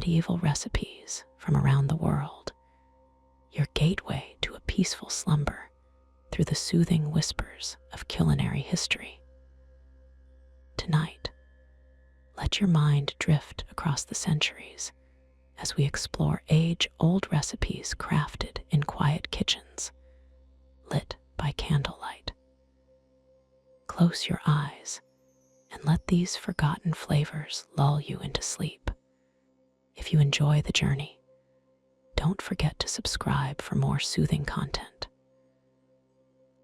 medieval recipes from around the world, your gateway to a peaceful slumber through the soothing whispers of culinary history. Tonight, let your mind drift across the centuries as we explore age-old recipes crafted in quiet kitchens, lit by candlelight. Close your eyes and let these forgotten flavors lull you into sleep. If you enjoy the journey, don't forget to subscribe for more soothing content.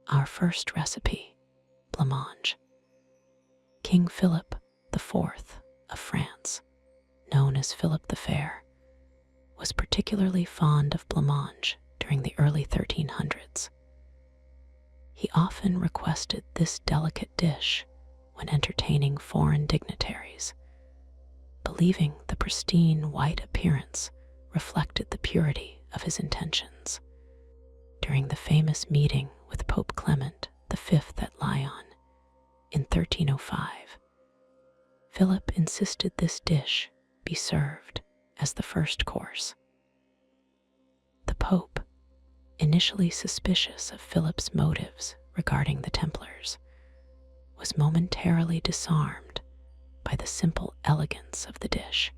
Our first recipe, blancmange. King Philip IV of France, known as Philip the Fair, was particularly fond of blancmange during the early 1300s. He often requested this delicate dish when entertaining foreign dignitaries, believing the pristine white appearance reflected the purity of his intentions. During the famous meeting with Pope Clement V at Lyon in 1305, Philip insisted this dish be served as the first course. The Pope, initially suspicious of Philip's motives regarding the Templars, was momentarily disarmed by the simple elegance of the dish.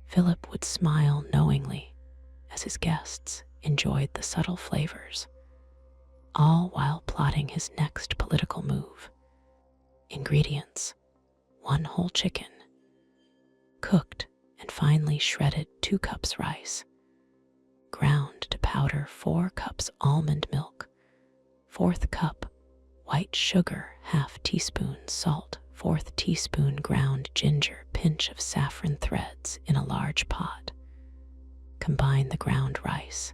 Philip would smile knowingly as his guests enjoyed the subtle flavors, all while plotting his next political move. Ingredients: 1 whole chicken, cooked and finely shredded 2 cups rice, ground to powder 4 cups almond milk, 1/4 cup white sugar, 1/2 teaspoon salt, 1/4 teaspoon ground ginger, pinch of saffron threads in a large pot. Combine the ground rice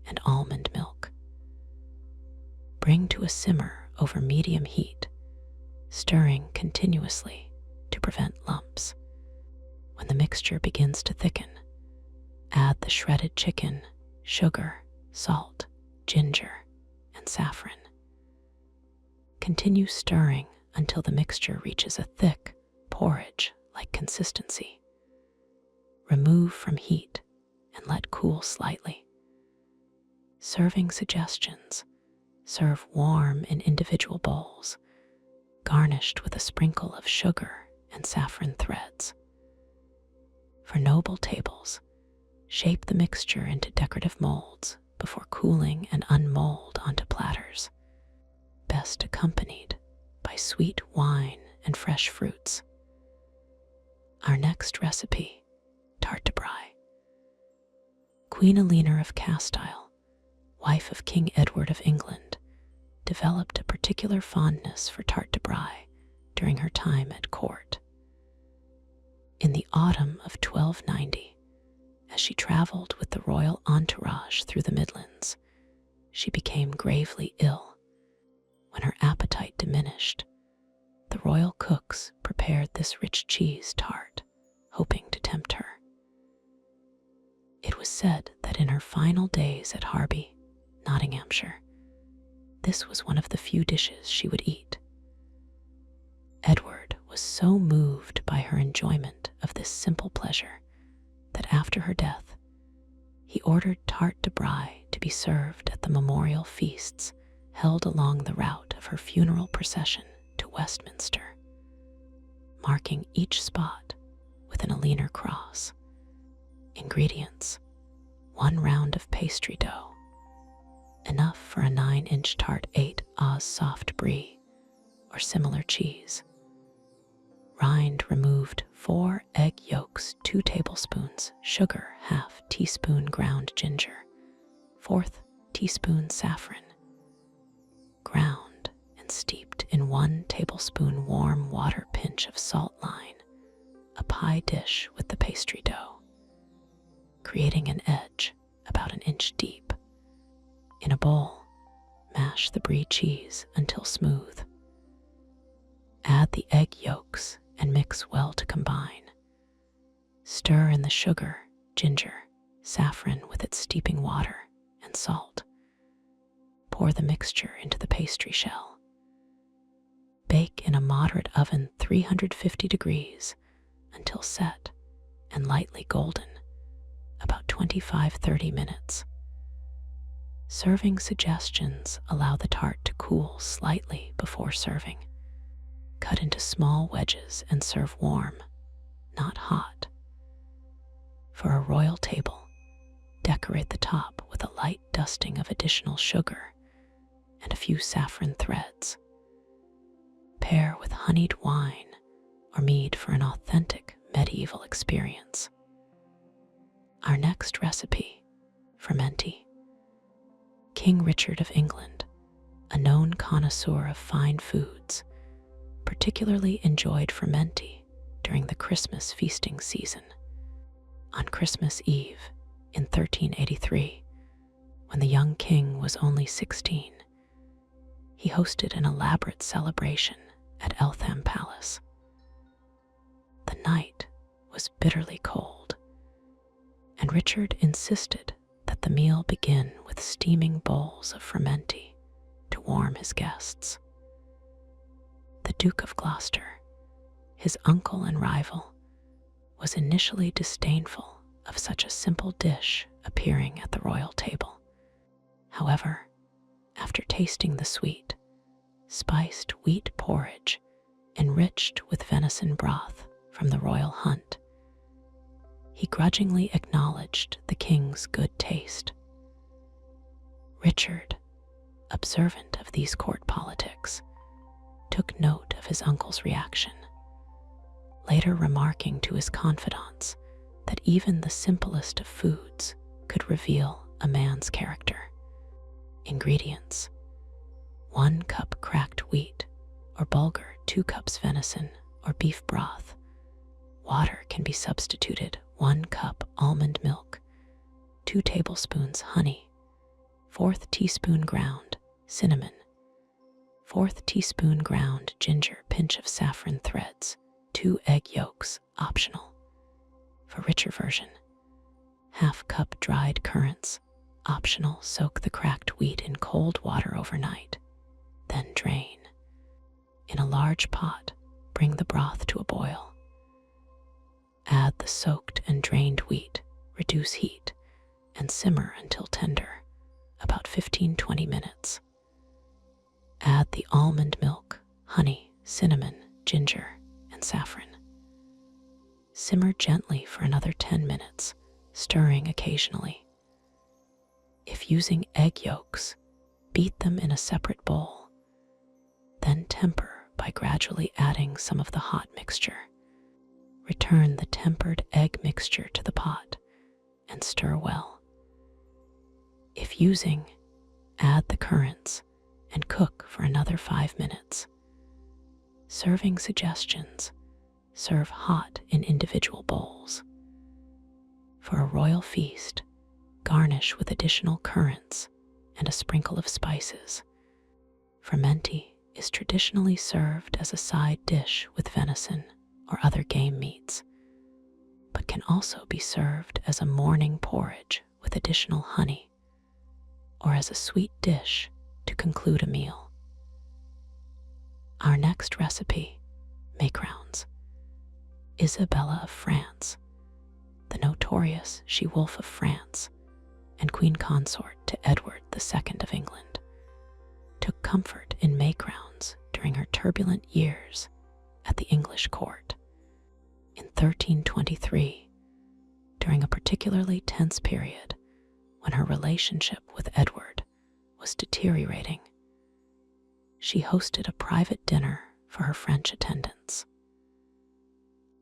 and almond milk. Bring to a simmer over medium heat, stirring continuously to prevent lumps. When the mixture begins to thicken, add the shredded chicken, sugar, salt, ginger, and saffron. Continue stirring until the mixture reaches a thick, porridge-like consistency. Remove from heat and let cool slightly. Serving suggestions: serve warm in individual bowls, garnished with a sprinkle of sugar and saffron threads. For noble tables, shape the mixture into decorative molds before cooling and unmold onto platters, best accompanied by sweet wine and fresh fruits. Our next recipe, tarte de braai. Queen Eleanor of Castile, wife of King Edward of England, developed a particular fondness for tarte de braai during her time at court. In the autumn of 1290, as she traveled with the royal entourage through the Midlands, she became gravely ill. When her appetite diminished, the royal cooks prepared this rich cheese tart, hoping to tempt her. It was said that in her final days at Harby, Nottinghamshire, this was one of the few dishes she would eat. Edward was so moved by her enjoyment of this simple pleasure that after her death, he ordered tarte de braai to be served at the memorial feasts held along the route of her funeral procession to Westminster, marking each spot with an Eleanor cross. Ingredients: 1 round of pastry dough, enough for a 9-inch tart, 8 Oz soft brie or similar cheese. Rind removed 4 egg yolks, 2 tablespoons, sugar, 1/2 teaspoon ground ginger, 1/4 teaspoon saffron. Ground and steeped in 1 tablespoon warm water, pinch of salt. Line a pie dish with the pastry dough, creating an edge about 1 inch deep. In a bowl, mash the brie cheese until smooth. Add the egg yolks and mix well to combine. Stir in the sugar, ginger, saffron with its steeping water, and salt. Pour the mixture into the pastry shell. Bake in a moderate oven, 350 degrees, until set, and lightly golden, about 25–30 minutes. Serving suggestions allow the tart to cool slightly before serving. Cut into small wedges and serve warm, not hot. For a royal table, decorate the top with a light dusting of additional sugar and a few saffron threads. Pair with honeyed wine or mead for an authentic medieval experience. Our next recipe, Fermenti. King Richard of England, a known connoisseur of fine foods, particularly enjoyed fermenti during the Christmas feasting season. On Christmas Eve in 1383, when the young king was only 16, he hosted an elaborate celebration at Eltham Palace. The night was bitterly cold, and Richard insisted that the meal begin with steaming bowls of fermenti to warm his guests. The Duke of Gloucester, his uncle and rival, was initially disdainful of such a simple dish appearing at the royal table. However, after tasting the sweet, spiced wheat porridge enriched with venison broth from the royal hunt, he grudgingly acknowledged the king's good taste. Richard, observant of these court politics, took note of his uncle's reaction, later remarking to his confidants that even the simplest of foods could reveal a man's character. Ingredients: 1 cup cracked wheat or bulgur, 2 cups venison or beef broth. Water can be substituted. 1 cup almond milk, 2 tablespoons honey, 1/4 teaspoon ground cinnamon, 1/4 teaspoon ground ginger, pinch of saffron threads, 2 egg yolks, optional. For richer version, 1/2 cup dried currants, optional. Soak the cracked wheat in cold water overnight, then drain. In a large pot, bring the broth to a boil. Add the soaked and drained wheat, reduce heat, and simmer until tender, about 15–20 minutes. Add the almond milk, honey, cinnamon, ginger, and saffron. Simmer gently for another 10 minutes, stirring occasionally. If using egg yolks, beat them in a separate bowl, then temper by gradually adding some of the hot mixture. Return the tempered egg mixture to the pot and stir well. If using, add the currants and cook for another 5 minutes. Serving suggestions: serve hot in individual bowls. For a royal feast, garnish with additional currants and a sprinkle of spices. Fermenti is traditionally served as a side dish with venison or other game meats, but can also be served as a morning porridge with additional honey, or as a sweet dish to conclude a meal. Our next recipe, macarons. Isabella of France, the notorious she-wolf of France and queen consort to Edward II of England, took comfort in macarons during her turbulent years at the English court. In 1323, during a particularly tense period when her relationship with Edward was deteriorating, she hosted a private dinner for her French attendants.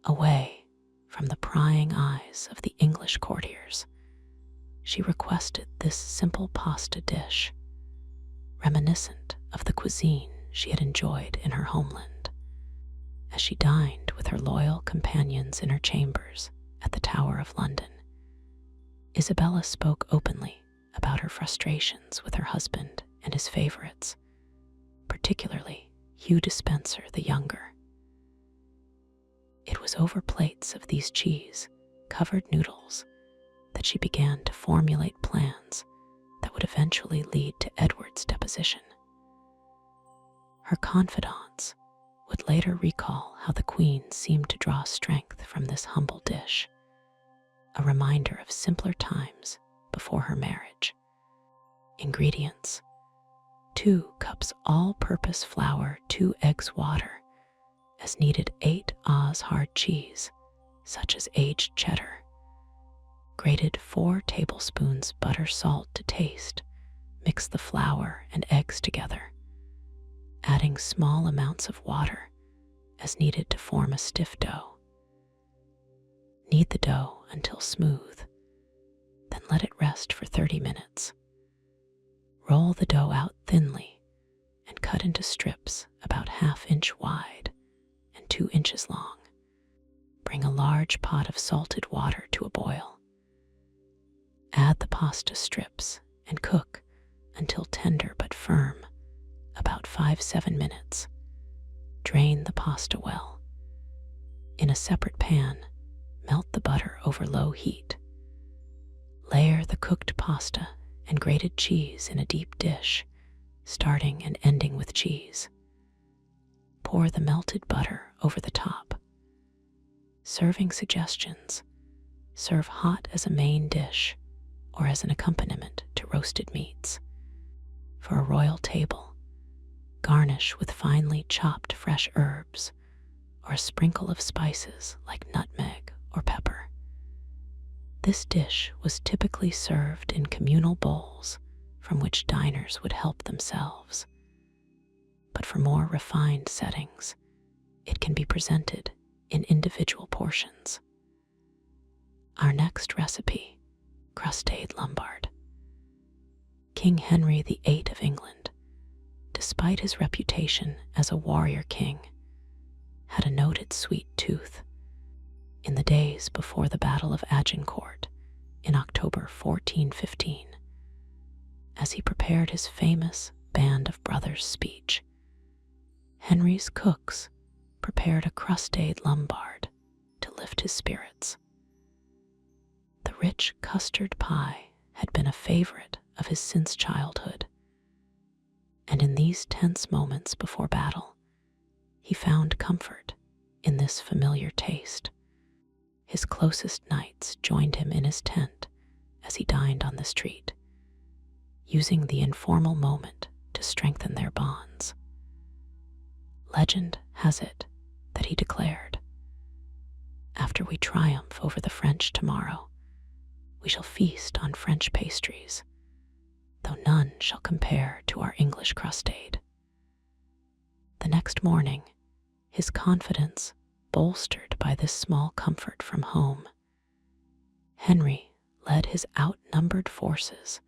Away from the prying eyes of the English courtiers, she requested this simple pasta dish, reminiscent of the cuisine she had enjoyed in her homeland. As she dined with her loyal companions in her chambers at the Tower of London, Isabella spoke openly about her frustrations with her husband and his favorites, particularly Hugh Despenser the Younger. It was over plates of these cheese-covered noodles that she began to formulate plans that would eventually lead to Edward's deposition. Her confidants would later recall how the Queen seemed to draw strength from this humble dish, a reminder of simpler times before her marriage. Ingredients: 2 cups all-purpose flour, 2 eggs, water, as needed 8 Oz hard cheese, such as aged cheddar, grated 4 tablespoons butter, salt to taste. Mix the flour and eggs together, adding small amounts of water as needed to form a stiff dough. Knead the dough until smooth, then let it rest for 30 minutes. Roll the dough out thinly and cut into strips about 1/2 inch wide and 2 inches long. Bring a large pot of salted water to a boil. Add the pasta strips and cook until tender but firm, about 5-7 minutes. Drain the pasta well. In a separate pan, melt the butter over low heat. Layer the cooked pasta and grated cheese in a deep dish, starting and ending with cheese. Pour the melted butter over the top. Serving suggestions: serve hot as a main dish or as an accompaniment to roasted meats. For a royal table, garnish with finely chopped fresh herbs or a sprinkle of spices like nutmeg or pepper. This dish was typically served in communal bowls from which diners would help themselves. But for more refined settings, it can be presented in individual portions. Our next recipe: crustade lombard. King Henry VIII of England, despite his reputation as a warrior king, had a noted sweet tooth. In the days before the Battle of Agincourt in October 1415, as he prepared his famous Band of Brothers speech, Henry's cooks prepared a crustade lombard to lift his spirits. The rich custard pie had been a favorite of his since childhood, and in these tense moments before battle, he found comfort in this familiar taste. His closest knights joined him in his tent as he dined on this treat, using the informal moment to strengthen their bonds. Legend has it that he declared, "After we triumph over the French tomorrow, we shall feast on French pastries, though none shall compare to our English crustade." The next morning, his confidence bolstered by this small comfort from home, Henry led his outnumbered forces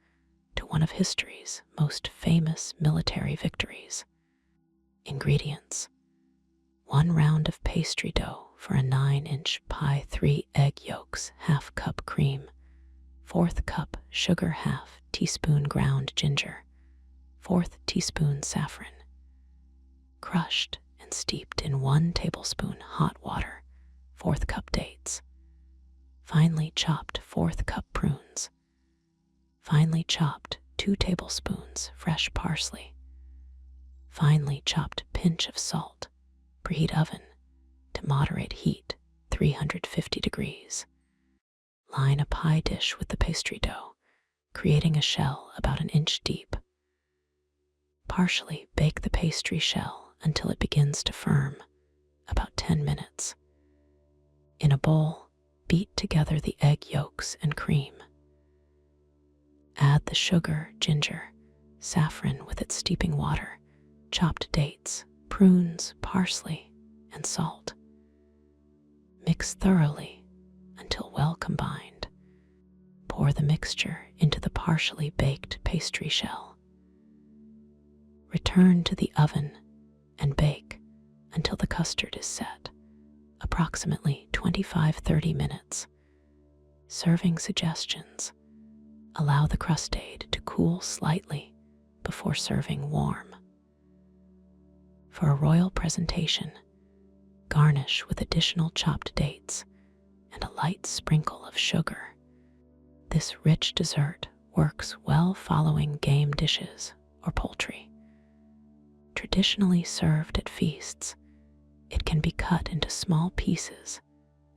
to one of history's most famous military victories. Ingredients: 1 round of pastry dough for a 9-inch pie, 3 egg yolks, 1/2 cup cream, 1/4 cup sugar, 1/2 teaspoon ground ginger, 1/4 teaspoon saffron, crushed and steeped in 1 tablespoon hot water, 1/4 cup dates, finely chopped 1/4 cup prunes, finely chopped 2 tablespoons fresh parsley, finely chopped pinch of salt. Preheat oven to moderate heat, 350 degrees. Line a pie dish with the pastry dough, creating a shell about 1 inch deep. Partially bake the pastry shell until it begins to firm, about 10 minutes. In a bowl, beat together the egg yolks and cream. Add the sugar, ginger, saffron with its steeping water, chopped dates, prunes, parsley, and salt. Mix thoroughly until well combined. Pour the mixture into the partially baked pastry shell. Return to the oven and bake until the custard is set, approximately 25-30 minutes. Serving suggestions: allow the crustade to cool slightly before serving warm. For a royal presentation, garnish with additional chopped dates and a light sprinkle of sugar. This rich dessert works well following game dishes or poultry. Traditionally served at feasts, it can be cut into small pieces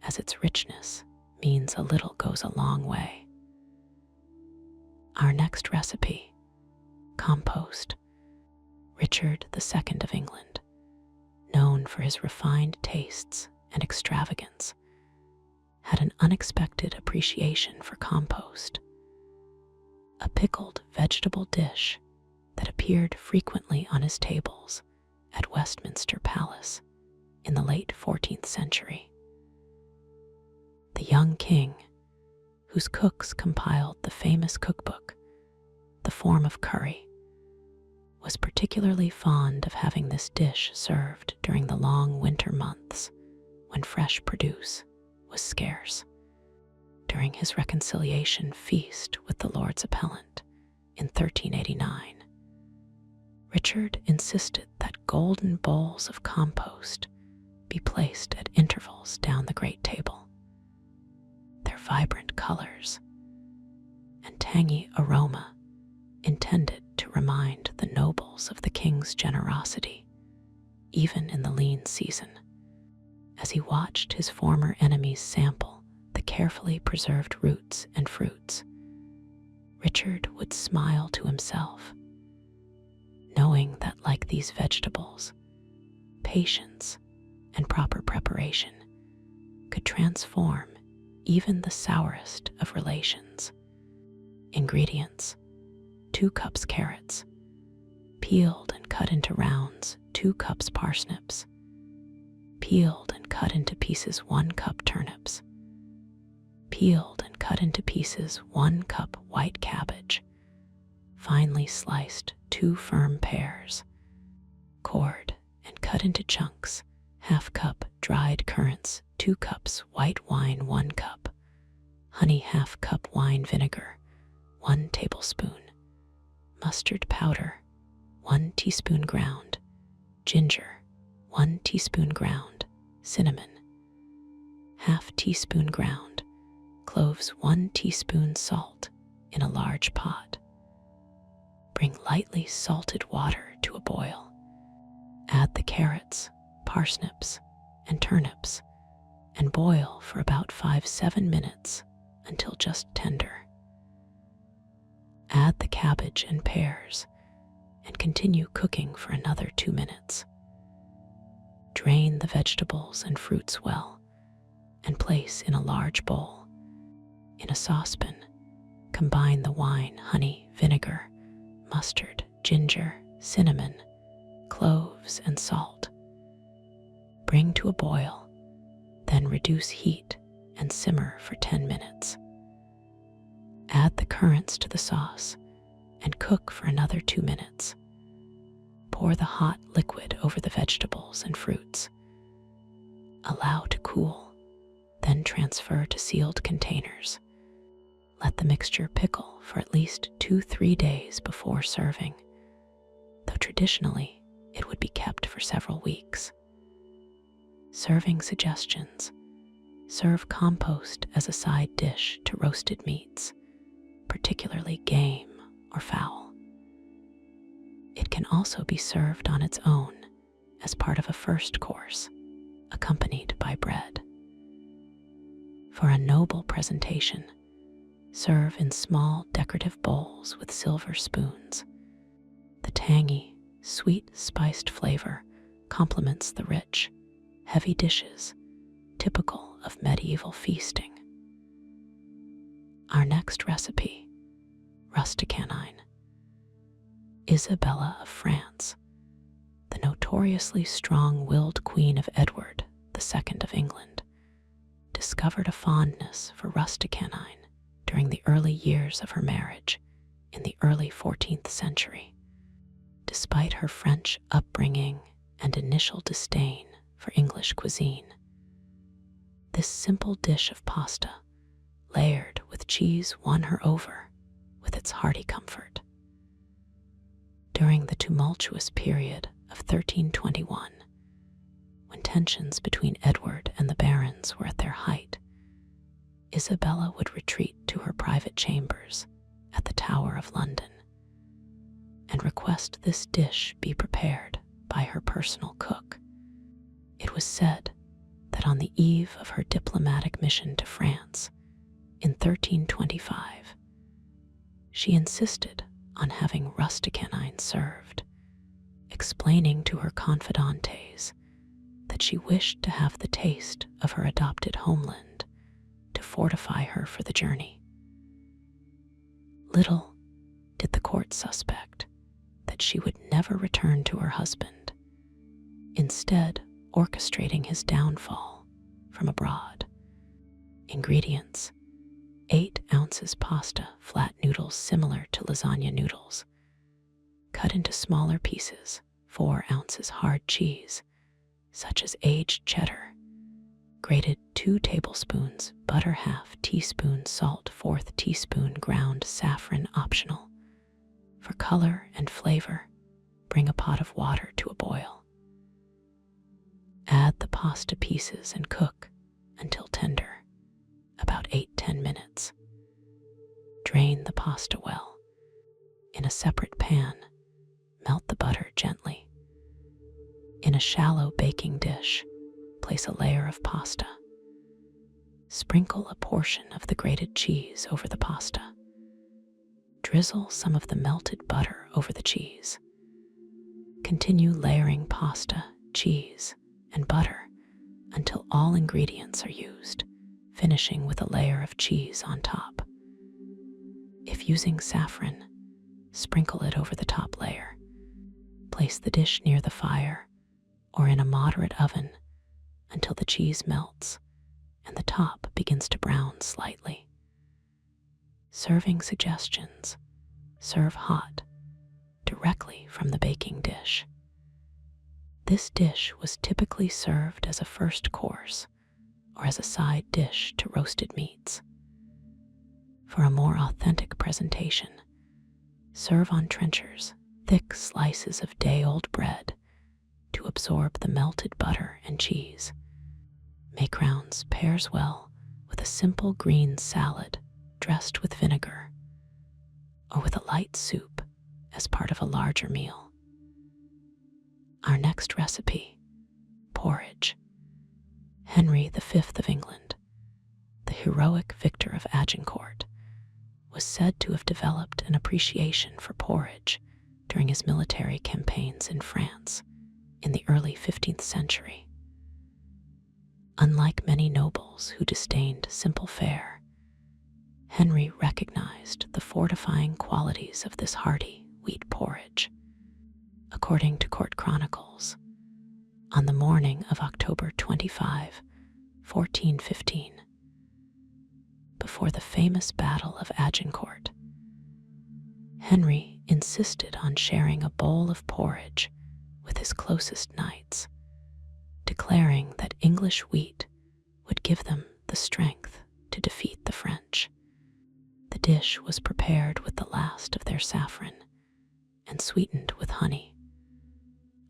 as its richness means a little goes a long way. Our next recipe, compost. Richard II of England, known for his refined tastes and extravagance, had an unexpected appreciation for compost, a pickled vegetable dish that appeared frequently on his tables at Westminster Palace in the late 14th century. The young king, whose cooks compiled the famous cookbook, The Form of Curry, was particularly fond of having this dish served during the long winter months when fresh produce was scarce. During his reconciliation feast with the Lord's Appellant in 1389, Richard insisted that golden bowls of compost be placed at intervals down the great table. Their vibrant colors and tangy aroma intended to remind the nobles of the king's generosity, even in the lean season. As he watched his former enemies sample the carefully preserved roots and fruits, Richard would smile to himself, knowing that, like these vegetables, patience and proper preparation could transform even the sourest of relations. Ingredients: 2 cups carrots, peeled and cut into rounds, 2 cups parsnips, peeled and cut into pieces 1 cup turnips, peeled and cut into pieces 1 cup white cabbage, finely sliced 2 firm pears, cored and cut into chunks, ½ cup dried currants, 2 cups white wine, 1 cup, honey, ½ cup wine vinegar, 1 tablespoon, mustard powder, 1 teaspoon ground, ginger, 1 teaspoon ground, cinnamon, ½ teaspoon ground, cloves, 1 teaspoon salt in a large pot. Bring lightly salted water to a boil. Add the carrots, parsnips, and turnips and boil for about 5-7 minutes until just tender. Add the cabbage and pears and continue cooking for another 2 minutes. Drain the vegetables and fruits well and place in a large bowl. In a saucepan, combine the wine, honey, vinegar, mustard, ginger, cinnamon, cloves, and salt. Bring to a boil, then reduce heat and simmer for 10 minutes. Add the currants to the sauce and cook for another 2 minutes. Pour the hot liquid over the vegetables and fruits. Allow to cool, then transfer to sealed containers. Let the mixture pickle for at least 2-3 days before serving, though traditionally it would be kept for several weeks. Serving suggestions: serve compost as a side dish to roasted meats, particularly game or fowl. It can also be served on its own as part of a first course, accompanied by bread. For a noble presentation, serve in small decorative bowls with silver spoons. The tangy, sweet spiced flavor complements the rich, heavy dishes typical of medieval feasting. Our next recipe, rusticane. Isabella of France, the notoriously strong-willed Queen of Edward II of England, discovered a fondness for rusticane during the early years of her marriage in the early 14th century. Despite her French upbringing and initial disdain for English cuisine, this simple dish of pasta, layered with cheese, won her over with its hearty comfort. During the tumultuous period of 1321, when tensions between Edward and the barons were at their height, Isabella would retreat to her private chambers at the Tower of London and request this dish be prepared by her personal cook. It was said that that on the eve of her diplomatic mission to France in 1325, she insisted on having rusticanine served, explaining to her confidantes that she wished to have the taste of her adopted homeland to fortify her for the journey. Little did the court suspect that she would never return to her husband, instead orchestrating his downfall from abroad. Ingredients: 8 ounces pasta, flat noodles similar to lasagna noodles, cut into smaller pieces, 4 ounces hard cheese, such as aged cheddar, grated 2 tablespoons, butter, half teaspoon salt, 1/4 teaspoon ground saffron optional. For color and flavor, bring a pot of water to a boil. Add the pasta pieces and cook until tender, about 8-10 minutes. Drain the pasta well. In a separate pan, melt the butter gently. In a shallow baking dish, place a layer of pasta. Sprinkle a portion of the grated cheese over the pasta. Drizzle some of the melted butter over the cheese. Continue layering pasta, cheese, and butter until all ingredients are used, finishing with a layer of cheese on top. If using saffron, sprinkle it over the top layer. Place the dish near the fire or in a moderate oven until the cheese melts and the top begins to brown slightly. Serving suggestions: serve hot, directly from the baking dish. This dish was typically served as a first course or as a side dish to roasted meats. For a more authentic presentation, serve on trenchers, thick slices of day-old bread to absorb the melted butter and cheese. Macarons pairs well with a simple green salad dressed with vinegar, or with a light soup as part of a larger meal. Our next recipe: porridge. Henry V of England, the heroic victor of Agincourt, was said to have developed an appreciation for porridge during his military campaigns in France in the early 15th century. Unlike many nobles who disdained simple fare, Henry recognized the fortifying qualities of this hearty wheat porridge. According to court chronicles, on the morning of October 25, 1415, before the famous Battle of Agincourt, Henry insisted on sharing a bowl of porridge with his closest knights, declaring that English wheat would give them the strength to defeat the French. The dish was prepared with the last of their saffron and sweetened with honey,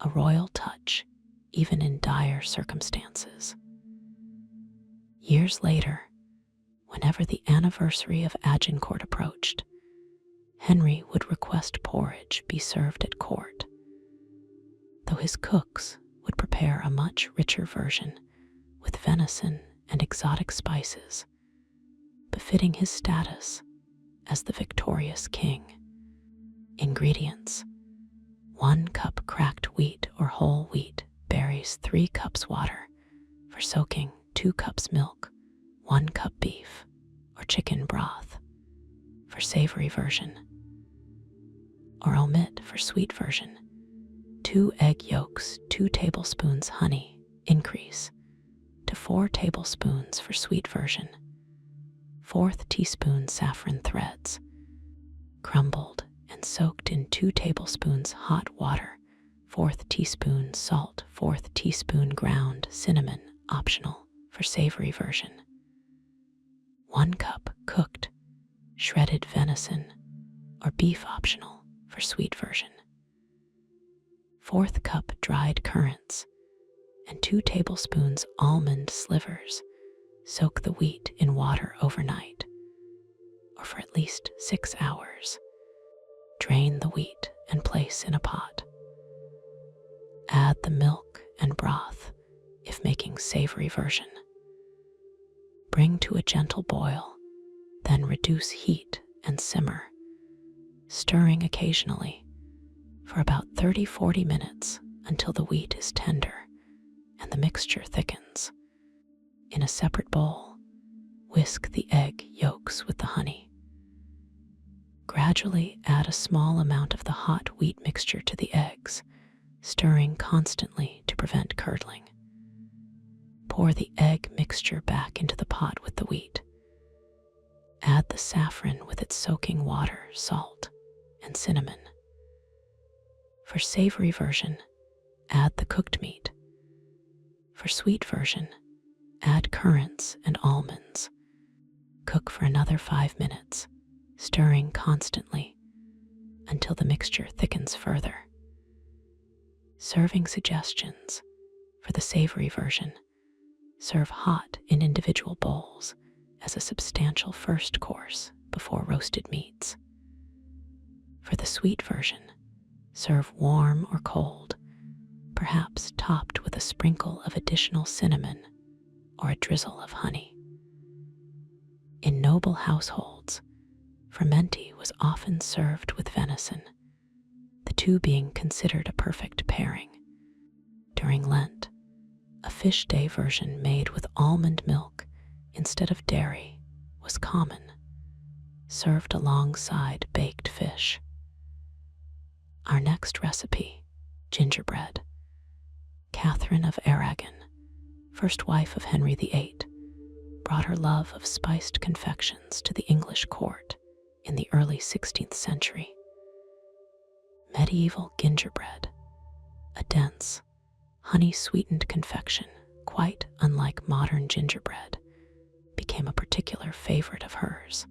a royal touch even in dire circumstances. Years later, whenever the anniversary of Agincourt approached, Henry would request porridge be served at court, though his cooks would prepare a much richer version with venison and exotic spices, befitting his status as the victorious king. Ingredients: 1 cup cracked wheat or whole wheat berries, 3 cups water for soaking, 2 cups milk, 1 cup beef or chicken broth for savory version, or omit for sweet version, 2 egg yolks, 2 tablespoons honey, increase to 4 tablespoons for sweet version, 1/4 teaspoon saffron threads, crumbled and soaked in 2 tablespoons hot water, 1/4 teaspoon salt, 1/4 teaspoon ground cinnamon, optional for savory version, 1 cup cooked, shredded venison or beef, optional for sweet version, 1/4 cup dried currants, and 2 tablespoons almond slivers. Soak the wheat in water overnight, or for at least 6 hours. Drain the wheat and place in a pot. Add the milk and broth, if making savory version. Bring to a gentle boil, then reduce heat and simmer, stirring occasionally for about 30-40 minutes until the wheat is tender and the mixture thickens. In a separate bowl, whisk the egg yolks with the honey. Gradually add a small amount of the hot wheat mixture to the eggs, stirring constantly to prevent curdling. Pour the egg mixture back into the pot with the wheat. Add the saffron with its soaking water, salt, and cinnamon. For savory version, add the cooked meat. For sweet version, add currants and almonds. Cook for another 5 minutes, stirring constantly until the mixture thickens further. Serving suggestions. For the savory version, serve hot in individual bowls as a substantial first course before roasted meats. For the sweet version, serve warm or cold, perhaps topped with a sprinkle of additional cinnamon or a drizzle of honey. In noble households, fermenti was often served with venison, the two being considered a perfect pairing. During Lent, a fish day version made with almond milk instead of dairy was common, served alongside baked fish. Our next recipe, gingerbread. Catherine of Aragon, first wife of Henry VIII, brought her love of spiced confections to the English court in the early 16th century. Medieval gingerbread, a dense, honey-sweetened confection quite unlike modern gingerbread, became a particular favorite of hers.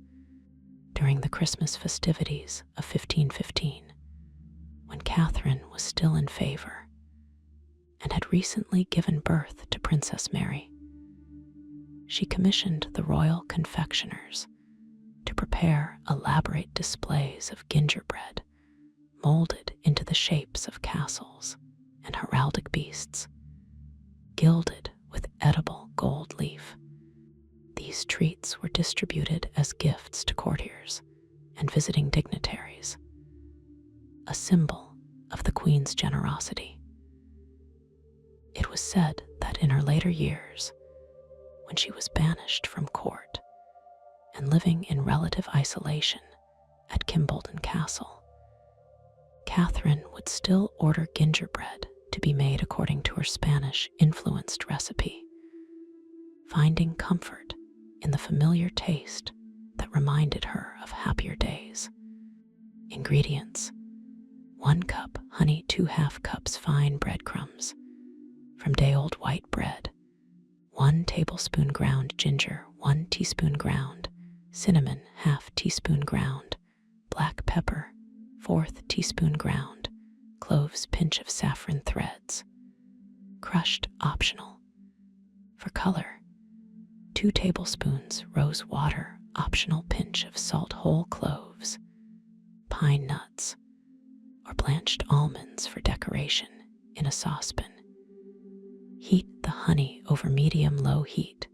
During the Christmas festivities of 1515, when Catherine was still in favor and had recently given birth to Princess Mary, she commissioned the royal confectioners to prepare elaborate displays of gingerbread molded into the shapes of castles and heraldic beasts, gilded with edible gold leaf. These treats were distributed as gifts to courtiers and visiting dignitaries, a symbol of the Queen's generosity. It was said that in her later years, when she was banished from court and living in relative isolation at Kimbolden Castle, Catherine would still order gingerbread to be made according to her Spanish-influenced recipe, finding comfort in the familiar taste that reminded her of happier days. Ingredients: 1 cup honey, 2/2 cups fine breadcrumbs from day-old white bread, 1 tablespoon ground ginger, 1 teaspoon ground cinnamon, 1/2 teaspoon ground black pepper, 1/4 teaspoon ground cloves, pinch of saffron threads, crushed optional. For color, 2 tablespoons rose water, optional, pinch of salt, whole cloves, pine nuts, or blanched almonds for decoration in a saucepan. Heat the honey over medium-low heat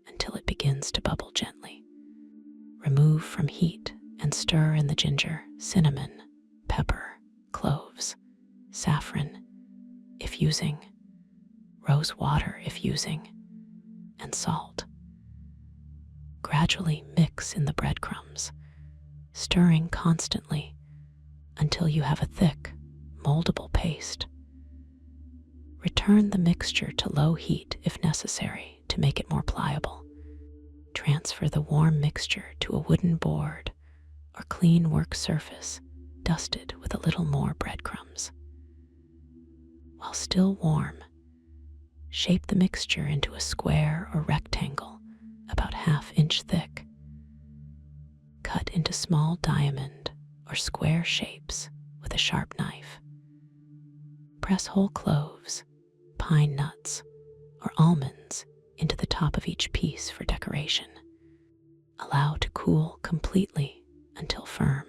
until it begins to bubble gently. Remove from heat and stir in the ginger, cinnamon, pepper, cloves, saffron, if using, rose water if using, and salt. Gradually mix in the breadcrumbs, stirring constantly until you have a thick, moldable paste. Return the mixture to low heat if necessary to make it more pliable. Transfer the warm mixture to a wooden board or clean work surface dusted with a little more breadcrumbs. While still warm, shape the mixture into a square or rectangle about 1/2 inch thick. Cut into small diamond or square shapes with a sharp knife. Press whole cloves, pine nuts, or almonds into the top of each piece for decoration. Allow to cool completely until firm.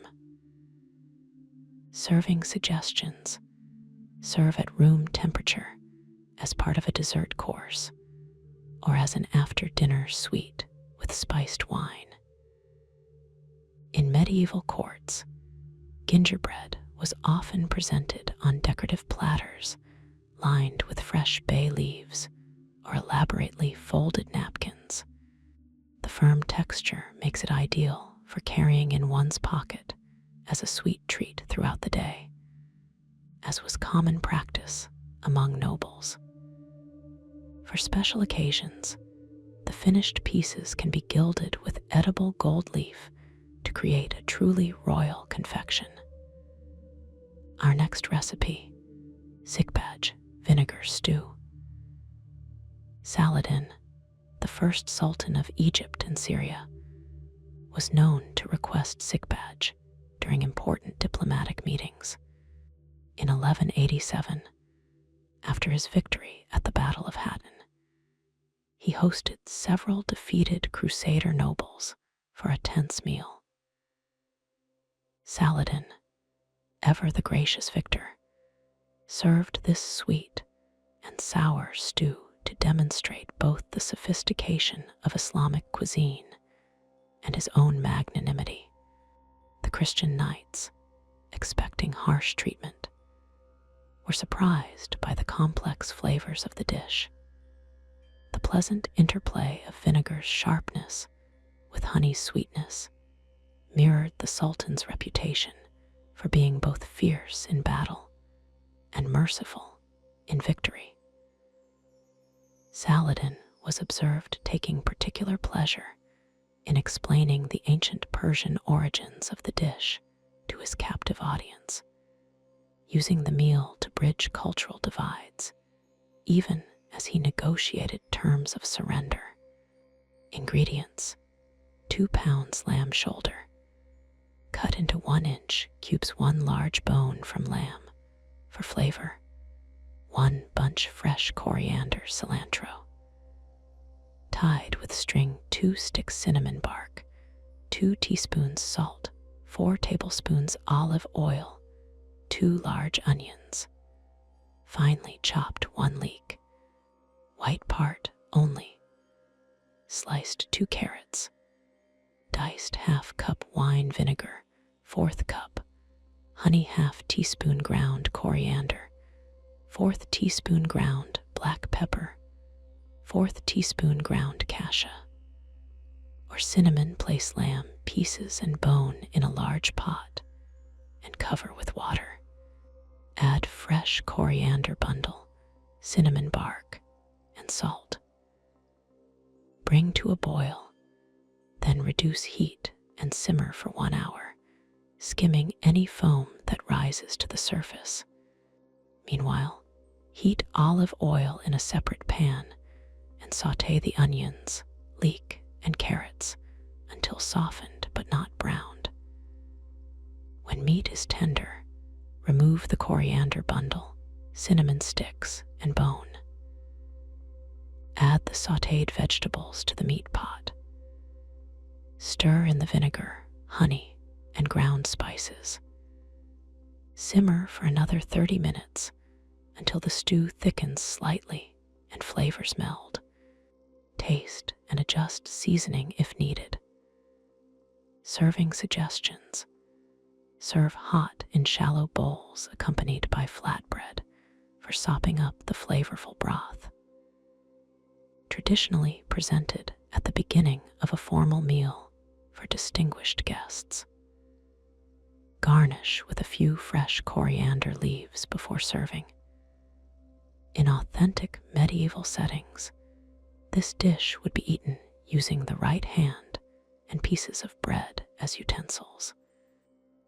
Serving suggestions: serve at room temperature as part of a dessert course or as an after-dinner sweet with spiced wine. In medieval courts, gingerbread was often presented on decorative platters lined with fresh bay leaves or elaborately folded napkins. The firm texture makes it ideal for carrying in one's pocket as a sweet treat throughout the day, as was common practice among nobles. For special occasions, the finished pieces can be gilded with edible gold leaf to create a truly royal confection. Our next recipe, sikbaj vinegar stew. Saladin, the first sultan of Egypt and Syria, was known to request sikbaj during important diplomatic meetings. In 1187, after his victory at the Battle of Hattin, he hosted several defeated crusader nobles for a tense meal. Saladin, ever the gracious victor, served this sweet and sour stew to demonstrate both the sophistication of Islamic cuisine and his own magnanimity. The Christian knights, expecting harsh treatment, were surprised by the complex flavors of the dish. The pleasant interplay of vinegar's sharpness with honey's sweetness mirrored the Sultan's reputation for being both fierce in battle and merciful in victory. Saladin was observed taking particular pleasure in explaining the ancient Persian origins of the dish to his captive audience, using the meal to bridge cultural divides, even as he negotiated terms of surrender. Ingredients: 2 pounds lamb shoulder, cut into 1-inch cubes, 1 large bone from lamb. For flavor, 1 bunch fresh coriander, cilantro. Tied with string, 2 sticks cinnamon bark, 2 teaspoons salt, 4 tablespoons olive oil, 2 large onions. Finely chopped 1 leek, white part only. Sliced 2 carrots. Diced ½ cup wine vinegar, 1/4 cup. Honey, ½ teaspoon ground coriander, 1/4 teaspoon ground black pepper, 1/4 teaspoon ground cassia. Or cinnamon, place lamb pieces and bone in a large pot and cover with water. Add fresh coriander bundle, cinnamon bark, and salt. Bring to a boil, then reduce heat and simmer for 1 hour, skimming any foam that rises to the surface. Meanwhile, heat olive oil in a separate pan and sauté the onions, leek, and carrots until softened but not browned. When meat is tender, remove the coriander bundle, cinnamon sticks, and bone. Add the sautéed vegetables to the meat pot. Stir in the vinegar, honey, and ground spices. Simmer for another 30 minutes until the stew thickens slightly and flavors meld. Taste and adjust seasoning if needed. Serving suggestions: serve hot in shallow bowls accompanied by flatbread for sopping up the flavorful broth. Traditionally presented at the beginning of a formal meal for distinguished guests. Garnish with a few fresh coriander leaves before serving. In authentic medieval settings, this dish would be eaten using the right hand and pieces of bread as utensils.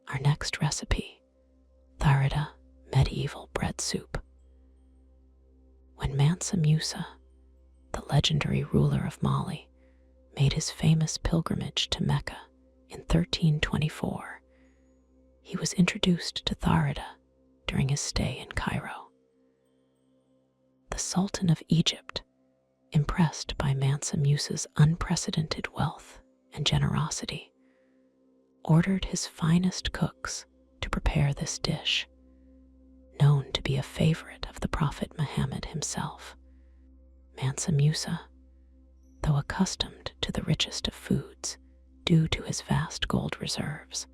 Our next recipe, Tharida medieval bread soup. When Mansa Musa, the legendary ruler of Mali, made his famous pilgrimage to Mecca in 1324, he was introduced to Tharida during his stay in Cairo. The Sultan of Egypt, impressed by Mansa Musa's unprecedented wealth and generosity, ordered his finest cooks to prepare this dish, known to be a favorite of the Prophet Muhammad himself. Mansa Musa, though accustomed to the richest of foods due to his vast gold reserves,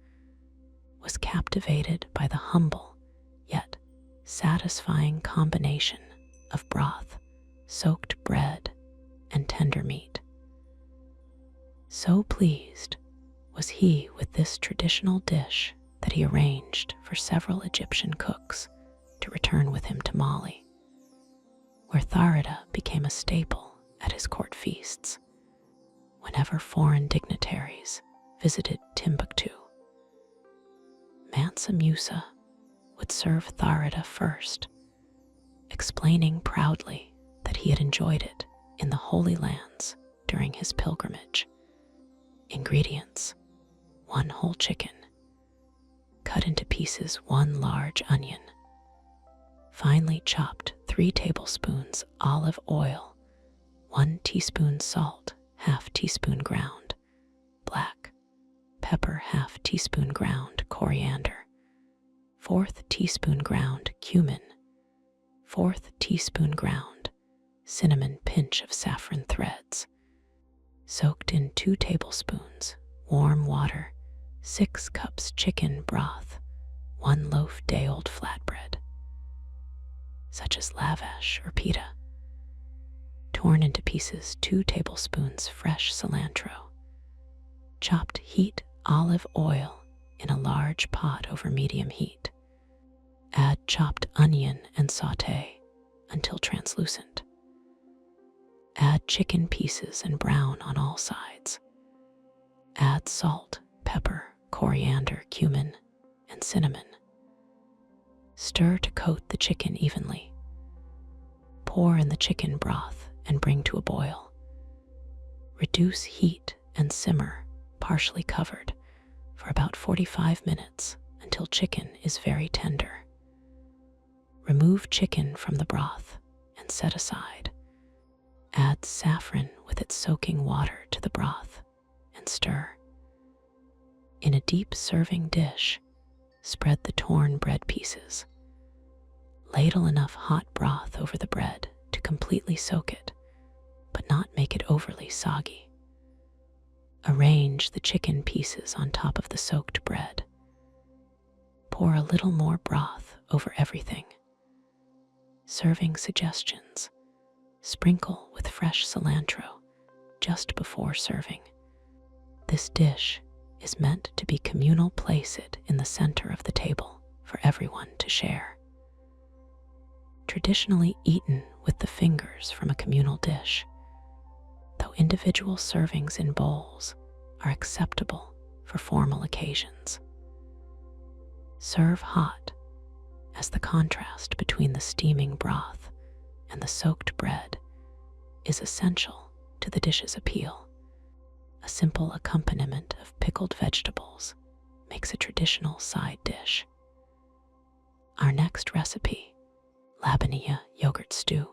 was captivated by the humble yet satisfying combination of broth, soaked bread, and tender meat. So pleased was he with this traditional dish that he arranged for several Egyptian cooks to return with him to Mali, where tharida became a staple at his court feasts. Whenever foreign dignitaries visited Timbuktu, Mansa Musa would serve tharida first, explaining proudly that he had enjoyed it in the Holy Lands during his pilgrimage. Ingredients: 1 whole chicken, cut into pieces 1 large onion, finely chopped 3 tablespoons olive oil, 1 teaspoon salt, ½ teaspoon ground black pepper, ½ teaspoon ground coriander, 1/4 teaspoon ground cumin, 1/4 teaspoon ground cinnamon, pinch of saffron threads, soaked in 2 tablespoons warm water, 6 cups chicken broth, 1 loaf day-old flatbread, such as lavash or pita, torn into pieces 2 tablespoons fresh cilantro, chopped heat olive oil in a large pot over medium heat. Add chopped onion and saute until translucent. Add chicken pieces and brown on all sides. Add salt, pepper, coriander, cumin, and cinnamon. Stir to coat the chicken evenly. Pour in the chicken broth and bring to a boil. Reduce heat and simmer, partially covered, for about 45 minutes until chicken is very tender. Remove chicken from the broth and set aside. Add saffron with its soaking water to the broth and stir. In a deep serving dish, spread the torn bread pieces. Ladle enough hot broth over the bread to completely soak it, but not make it overly soggy. Arrange the chicken pieces on top of the soaked bread. Pour a little more broth over everything. Serving suggestions: sprinkle with fresh cilantro just before serving. This dish is meant to be communal. Place it in the center of the table for everyone to share. Traditionally eaten with the fingers from a communal dish, though individual servings in bowls are acceptable for formal occasions. Serve hot, as the contrast between the steaming broth and the soaked bread is essential to the dish's appeal. A simple accompaniment of pickled vegetables makes a traditional side dish. Our next recipe: Labaniya yogurt stew.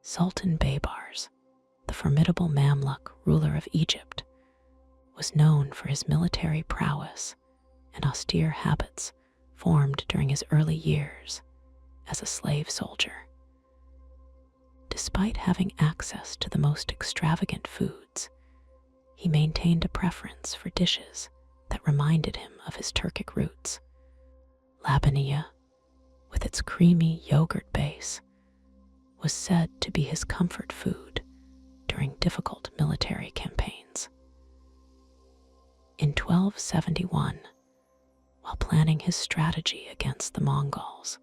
Sultan Baybars, the formidable Mamluk ruler of Egypt, was known for his military prowess and austere habits formed during his early years as a slave soldier. Despite having access to the most extravagant foods, he maintained a preference for dishes that reminded him of his Turkic roots. Labaniya, with its creamy yogurt base, was said to be his comfort food during difficult military campaigns. In 1271, while planning his strategy against the Mongols,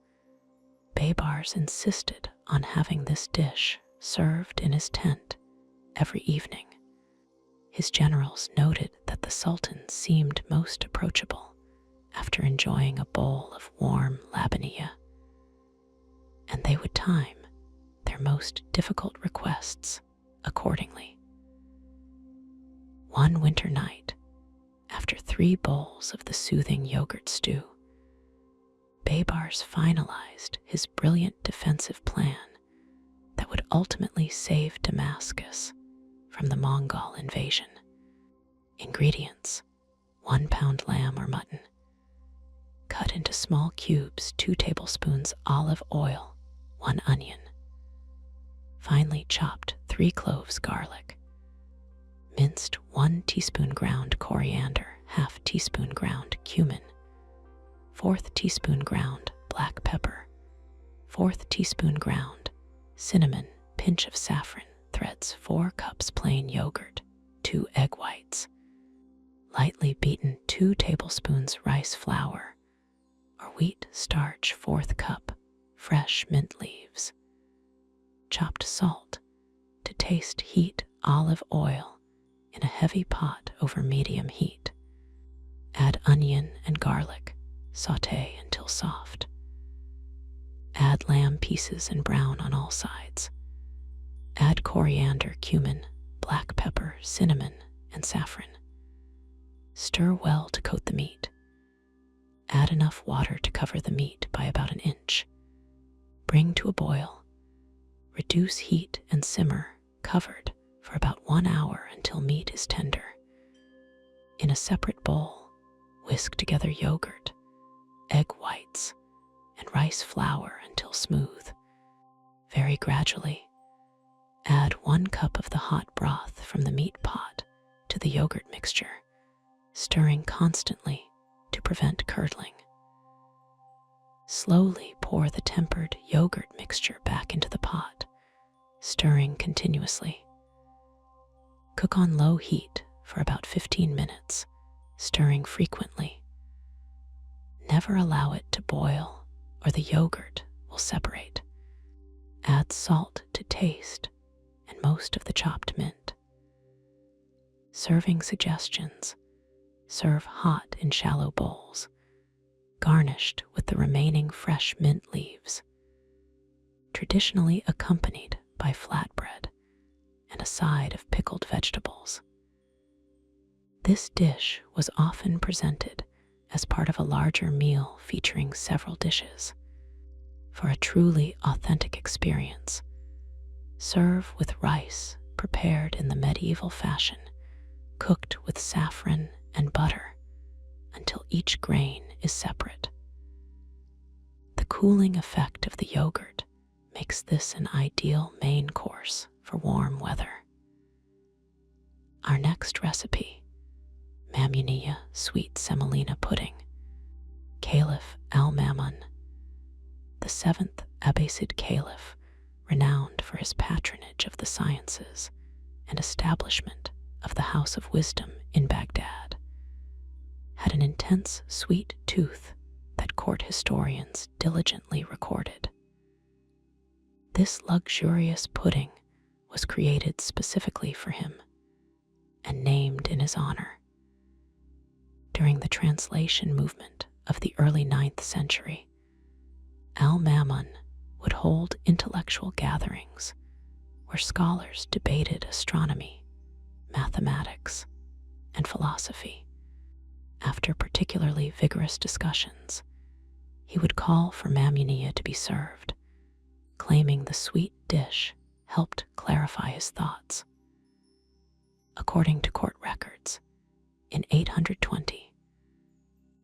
Baybars insisted on having this dish served in his tent every evening. His generals noted that the Sultan seemed most approachable after enjoying a bowl of warm labaniya, and they would time their most difficult requests accordingly. One winter night, after 3 bowls of the soothing yogurt stew, Baybars finalized his brilliant defensive plan that would ultimately save Damascus from the Mongol invasion. Ingredients: 1 pound lamb or mutton, cut into small cubes 2 tablespoons olive oil, 1 onion. Finely chopped 3 cloves garlic. Minced 1 teaspoon ground coriander, half teaspoon ground cumin, 1/4 teaspoon ground black pepper, 1/4 teaspoon ground cinnamon, pinch of saffron, threads, 4 cups plain yogurt, 2 egg whites. Lightly beaten 2 tablespoons rice flour or wheat starch, 1/4 cup, fresh mint leaves. Chopped salt. To taste, heat olive oil in a heavy pot over medium heat. Add onion and garlic, sauté until soft. Add lamb pieces and brown on all sides. Add coriander, cumin, black pepper, cinnamon, and saffron. Stir well to coat the meat. Add enough water to cover the meat by about 1 inch. Bring to a boil. Reduce heat and simmer, covered, for about 1 hour until meat is tender. In a separate bowl, whisk together yogurt, egg whites, and rice flour until smooth. Very gradually, add 1 cup of the hot broth from the meat pot to the yogurt mixture, stirring constantly to prevent curdling. Slowly pour the tempered yogurt mixture back into the pot, stirring continuously. Cook on low heat for about 15 minutes, stirring frequently. Never allow it to boil or the yogurt will separate. Add salt to taste and most of the chopped mint. Serving suggestions. Serve hot in shallow bowls, garnished with the remaining fresh mint leaves, traditionally accompanied by flatbread and a side of pickled vegetables. This dish was often presented as part of a larger meal featuring several dishes. For a truly authentic experience, serve with rice prepared in the medieval fashion, cooked with saffron and butter until each grain is separate. The cooling effect of the yogurt makes this an ideal main course for warm weather. Our next recipe, Mamuniyah sweet semolina pudding. Caliph Al-Mamun, the 7th Abbasid Caliph, renowned for his patronage of the sciences and establishment of the House of Wisdom in Baghdad, had an intense sweet tooth that court historians diligently recorded. This luxurious pudding was created specifically for him and named in his honor. During the translation movement of the early 9th century, Al-Mamun would hold intellectual gatherings where scholars debated astronomy, mathematics, and philosophy. After particularly vigorous discussions, he would call for Mamuniyah to be served, claiming the sweet dish helped clarify his thoughts. According to court records, in 820,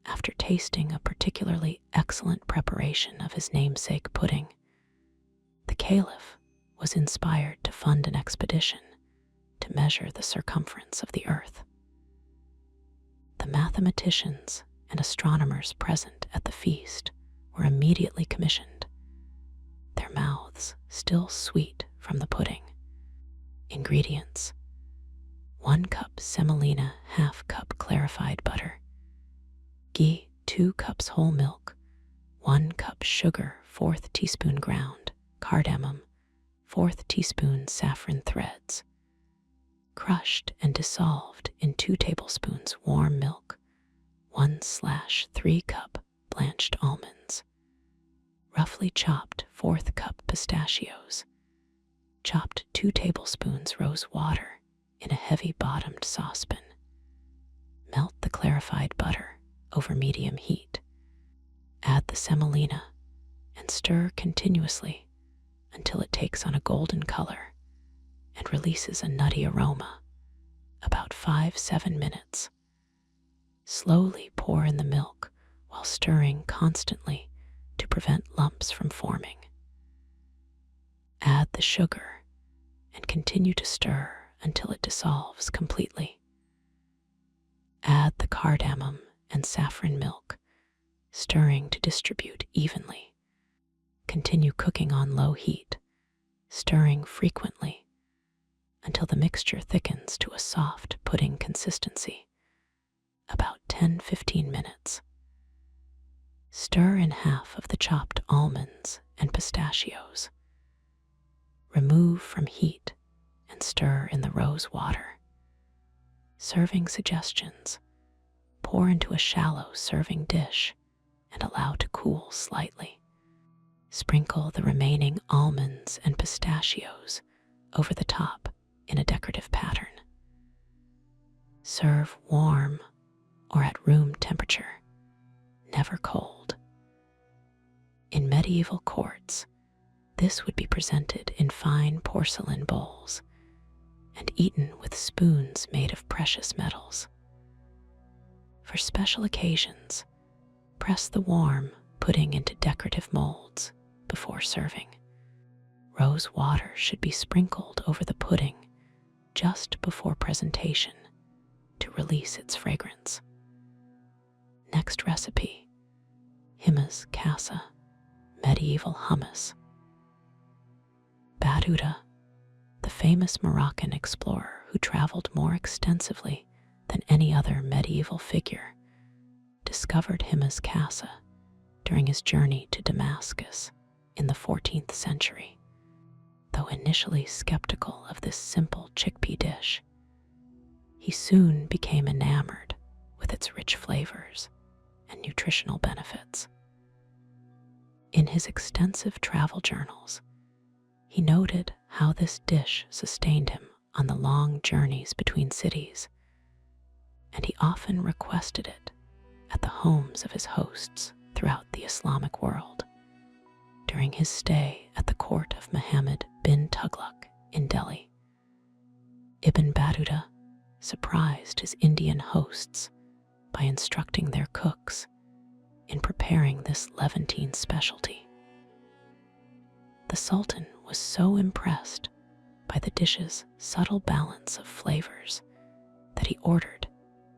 after tasting a particularly excellent preparation of his namesake pudding, the caliph was inspired to fund an expedition to measure the circumference of the earth. The mathematicians and astronomers present at the feast were immediately commissioned, their mouths still sweet from the pudding. Ingredients: 1 cup semolina, half cup clarified butter, ghee, 2 cups whole milk, 1 cup sugar, 1/4 teaspoon ground cardamom, 1/4 teaspoon saffron threads, crushed and dissolved in 2 tablespoons warm milk, 1/3 cup blanched almonds, roughly chopped 1/4 cup pistachios, chopped 2 tablespoons rose water in a heavy bottomed saucepan. Melt the clarified butter over medium heat. Add the semolina and stir continuously until it takes on a golden color and releases a nutty aroma, about 5-7 minutes. Slowly pour in the milk while stirring constantly to prevent lumps from forming. Add the sugar and continue to stir until it dissolves completely. Add the cardamom and saffron milk, stirring to distribute evenly. Continue cooking on low heat, stirring frequently until the mixture thickens to a soft pudding consistency, about 10-15 minutes. Stir in half of the chopped almonds and pistachios. Remove from heat and stir in the rose water. Serving suggestions: pour into a shallow serving dish and allow to cool slightly. Sprinkle the remaining almonds and pistachios over the top in a decorative pattern. Serve warm or at room temperature, never cold. In medieval courts, this would be presented in fine porcelain bowls and eaten with spoons made of precious metals. For special occasions, press the warm pudding into decorative molds before serving. Rose water should be sprinkled over the pudding just before presentation to release its fragrance. Next recipe: Himaz Kasa, medieval hummus. Battuta, the famous Moroccan explorer who traveled more extensively than any other medieval figure, discovered Himaz Kasa during his journey to Damascus in the 14th century. Though initially skeptical of this simple chickpea dish, he soon became enamored with its rich flavors and nutritional benefits. In his extensive travel journals, he noted how this dish sustained him on the long journeys between cities, and he often requested it at the homes of his hosts throughout the Islamic world. During his stay at the court of Muhammad bin Tughlaq in Delhi, Ibn Battuta surprised his Indian hosts by instructing their cooks in preparing this Levantine specialty. The Sultan was so impressed by the dish's subtle balance of flavors that he ordered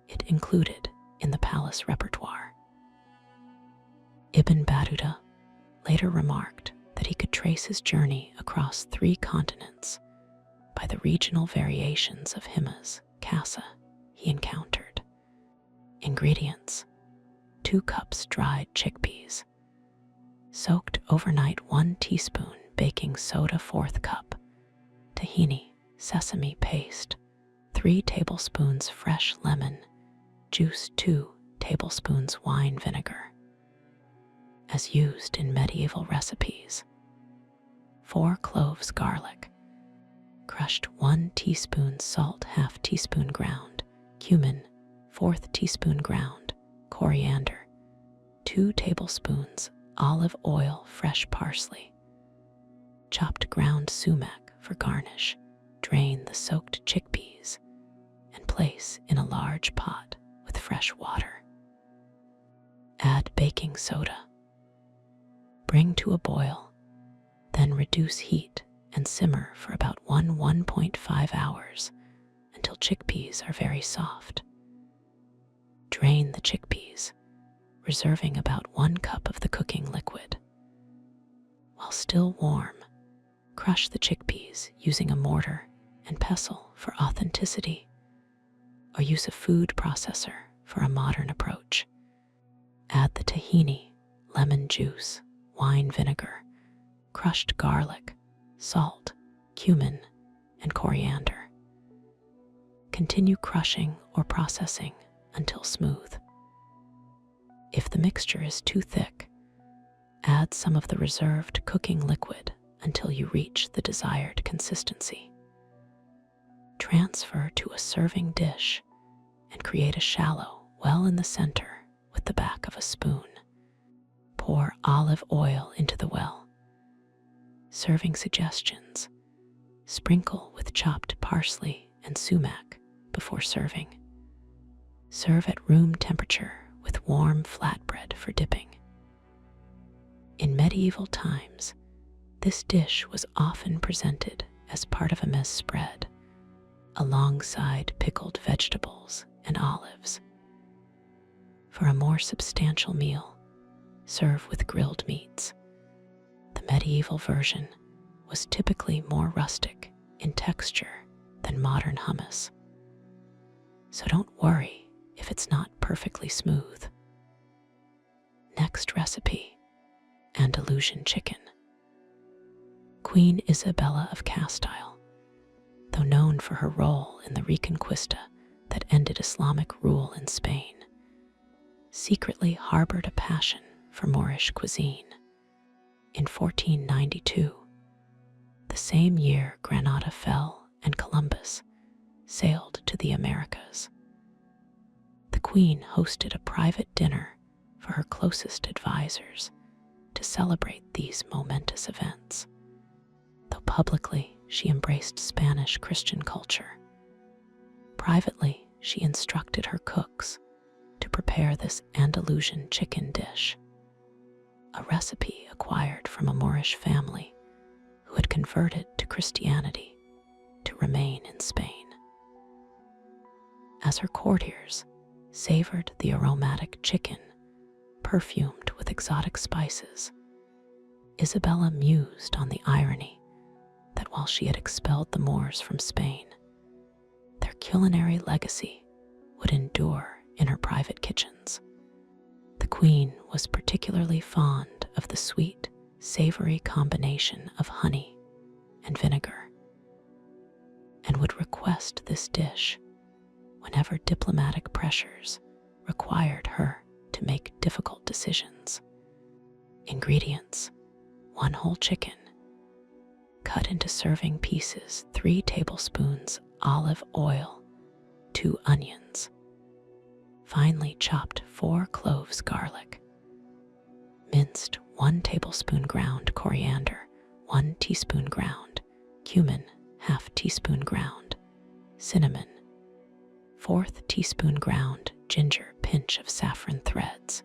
it included in the palace repertoire. Ibn Battuta later remarked that he could trace his journey across 3 continents by the regional variations of Himaz Kasa he encountered. Ingredients: 2 cups dried chickpeas, soaked overnight 1 teaspoon baking soda 4th cup, tahini, sesame paste, 3 tablespoons fresh lemon, juice 2 tablespoons wine vinegar. As used in medieval recipes: 4 cloves garlic, crushed 1 teaspoon salt, 1/2 teaspoon ground cumin, 1/4 teaspoon ground coriander, 2 tablespoons olive oil, fresh parsley, chopped ground sumac for garnish. Drain the soaked chickpeas and place in a large pot with fresh water. Add baking soda. Bring to a boil, then reduce heat and simmer for about 1.5 hours until chickpeas are very soft. Drain the chickpeas, reserving about 1 cup of the cooking liquid. While still warm, crush the chickpeas using a mortar and pestle for authenticity, or use a food processor for a modern approach. Add the tahini, lemon juice, wine vinegar, crushed garlic, salt, cumin, and coriander. Continue crushing or processing until smooth. If the mixture is too thick, add some of the reserved cooking liquid until you reach the desired consistency. Transfer to a serving dish and create a shallow well in the center with the back of a spoon. Pour olive oil into the well. Serving suggestions: sprinkle with chopped parsley and sumac before serving. Serve at room temperature with with warm flatbread for dipping. In medieval times, this dish was often presented as part of a mess spread, alongside pickled vegetables and olives. For a more substantial meal, served with grilled meats, the medieval version was typically more rustic in texture than modern hummus. So don't worry if it's not perfectly smooth. Next recipe, Andalusian chicken. Queen Isabella of Castile, though known for her role in the Reconquista that ended Islamic rule in Spain, secretly harbored a passion for Moorish cuisine. In 1492, the same year Granada fell and Columbus sailed to the Americas, the Queen hosted a private dinner for her closest advisors to celebrate these momentous events. Though publicly she embraced Spanish Christian culture, privately she instructed her cooks to prepare this Andalusian chicken dish, a recipe acquired from a Moorish family who had converted to Christianity to remain in Spain. As her courtiers savored the aromatic chicken perfumed with exotic spices, Isabella mused on the irony that while she had expelled the Moors from Spain, their culinary legacy would endure in her private kitchens. The Queen was particularly fond of the sweet, savory combination of honey and vinegar, and would request this dish whenever diplomatic pressures required her to make difficult decisions. Ingredients: 1 whole chicken, cut into serving pieces, 3 tablespoons olive oil, 2 onions, finely chopped 4 cloves garlic, minced 1 tablespoon ground coriander, 1 teaspoon ground cumin, 1/2 teaspoon ground cinnamon, 1/4 teaspoon ground ginger, pinch of saffron threads,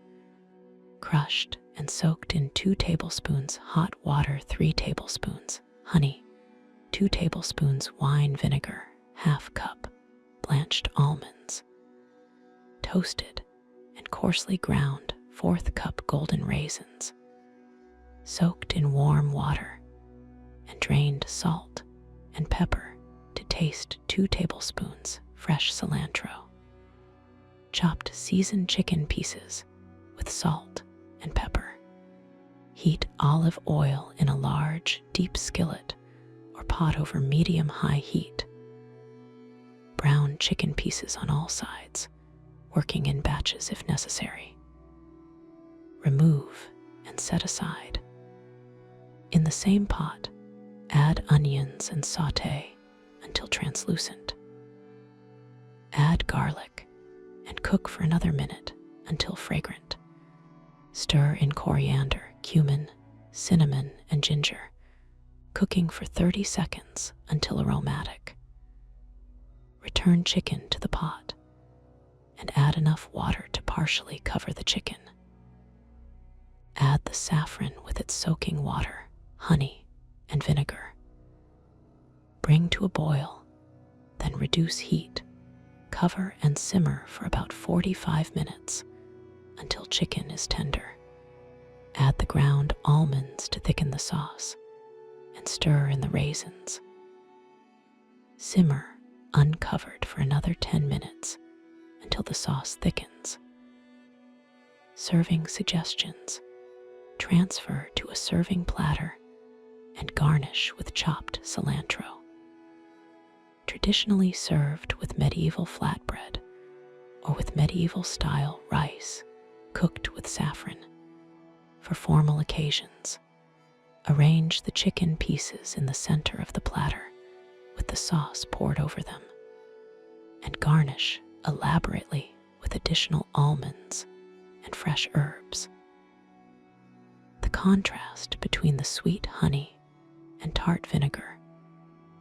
crushed and soaked in 2 tablespoons hot water, 3 tablespoons honey, 2 tablespoons wine vinegar, 1/2 cup blanched almonds, toasted and coarsely ground 1/4 cup golden raisins, soaked in warm water, and drained salt and pepper to taste, 2 tablespoons fresh cilantro. Chopped seasoned chicken pieces with salt and pepper. Heat olive oil in a large, deep skillet or pot over medium-high heat. Brown chicken pieces on all sides, working in batches if necessary. Remove and set aside. In the same pot, add onions and sauté until translucent. Add garlic and cook for another minute until fragrant. Stir in coriander, cumin, cinnamon, and ginger, cooking for 30 seconds until aromatic. Return chicken to the pot and add enough water to partially cover the chicken. Add the saffron with its soaking water, honey, and vinegar. Bring to a boil, then reduce heat. Cover and simmer for about 45 minutes until chicken is tender. Add the ground almonds to thicken the sauce and stir in the raisins. Simmer uncovered for another 10 minutes until the sauce thickens. Serving suggestions: transfer to a serving platter and garnish with chopped cilantro. Traditionally served with medieval flatbread or with medieval-style rice cooked with saffron. For formal occasions, arrange the chicken pieces in the center of the platter with the sauce poured over them, and garnish elaborately with additional almonds and fresh herbs. The contrast between the sweet honey and tart vinegar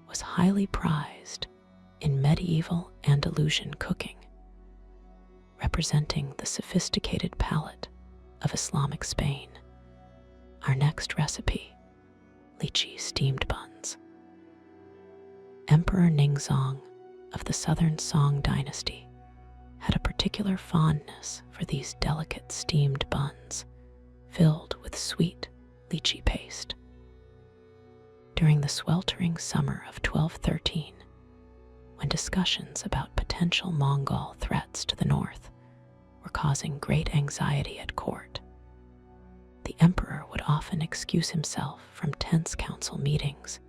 was highly prized in medieval Andalusian cooking, representing representing the sophisticated palate of Islamic Spain. Our next recipe, lychee steamed buns. Emperor Ningzong of the Southern Song dynasty had a particular fondness for these delicate steamed buns filled with sweet lychee paste. During the sweltering summer of 1213, when discussions about potential Mongol threats to the north were causing great anxiety at court, the emperor would often excuse himself from tense council meetings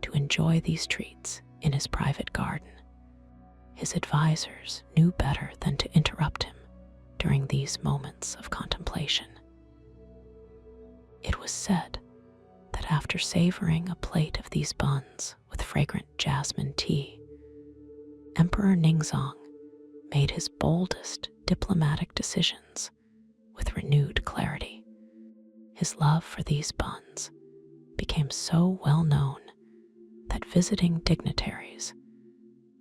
to enjoy these treats in his private garden. His advisors knew better than to interrupt him during these moments of contemplation. It was said that after savoring a plate of these buns with fragrant jasmine tea, Emperor Ningzong made his boldest diplomatic decisions with renewed clarity. His love for these buns became so well known that visiting dignitaries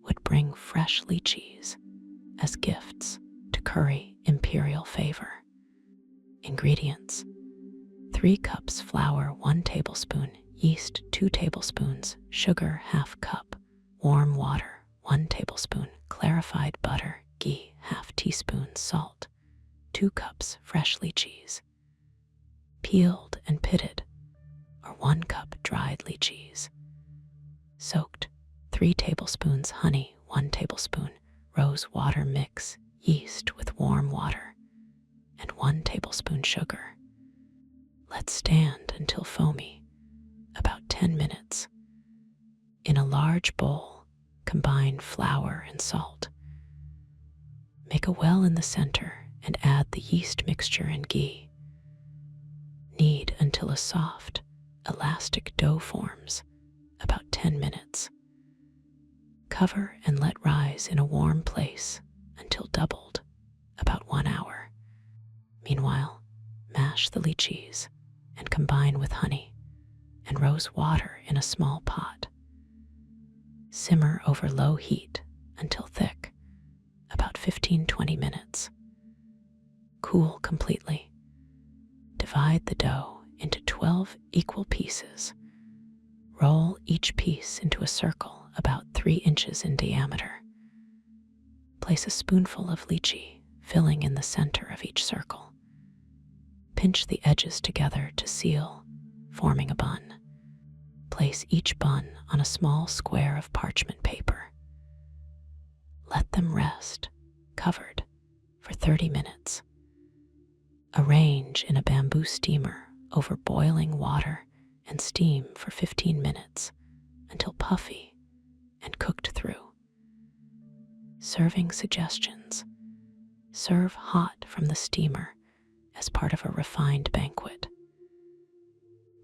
would bring fresh lychees as gifts to curry imperial favor. Ingredients: 3 cups flour, 1 tablespoon, yeast 2 tablespoons, sugar ½ cup, warm water 1 tablespoon, clarified butter, ghee ½ teaspoon, salt, 2 cups fresh lychees, peeled and pitted, or 1 cup dried lychees, soaked 3 tablespoons honey, 1 tablespoon rose water mix, yeast with warm water, and 1 tablespoon sugar. Let stand until foamy, about 10 minutes. In a large bowl, combine flour and salt. Make a well in the center and add the yeast mixture and ghee. Knead until a soft, elastic dough forms, about 10 minutes. Cover and let rise in a warm place until doubled, about 1 hour. Meanwhile, mash the lychees and combine with honey and rose water in a small pot. Simmer over low heat until thick, about 15-20 minutes. Cool completely. Divide the dough into 12 equal pieces. Roll each piece into a circle about 3 inches in diameter. Place a spoonful of lychee filling in the center of each circle. Pinch the edges together to seal, forming a bun. Place each bun on a small square of parchment paper. Let them rest, covered, for 30 minutes. Arrange in a bamboo steamer over boiling water and steam for 15 minutes until puffy and cooked through. Serving suggestions: serve hot from the steamer as part of a refined banquet.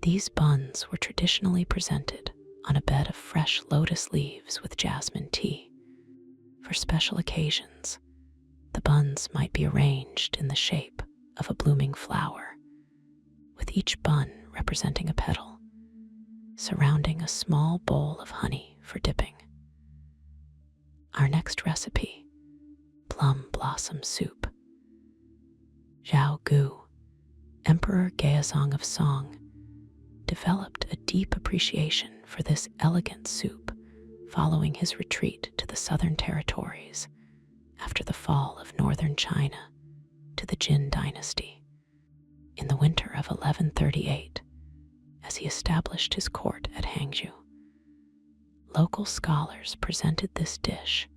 These buns were traditionally presented on a bed of fresh lotus leaves with jasmine tea. For special occasions, the buns might be arranged in the shape of a blooming flower, with each bun representing a petal, surrounding a small bowl of honey for dipping. Our next recipe, plum blossom soup. Zhao Gu, Emperor Gaozong of Song, developed a deep appreciation for this elegant soup following his retreat to the southern territories after the fall of northern China to the Jin dynasty in the winter of 1138, as he established his court at Hangzhou. Local scholars presented this dish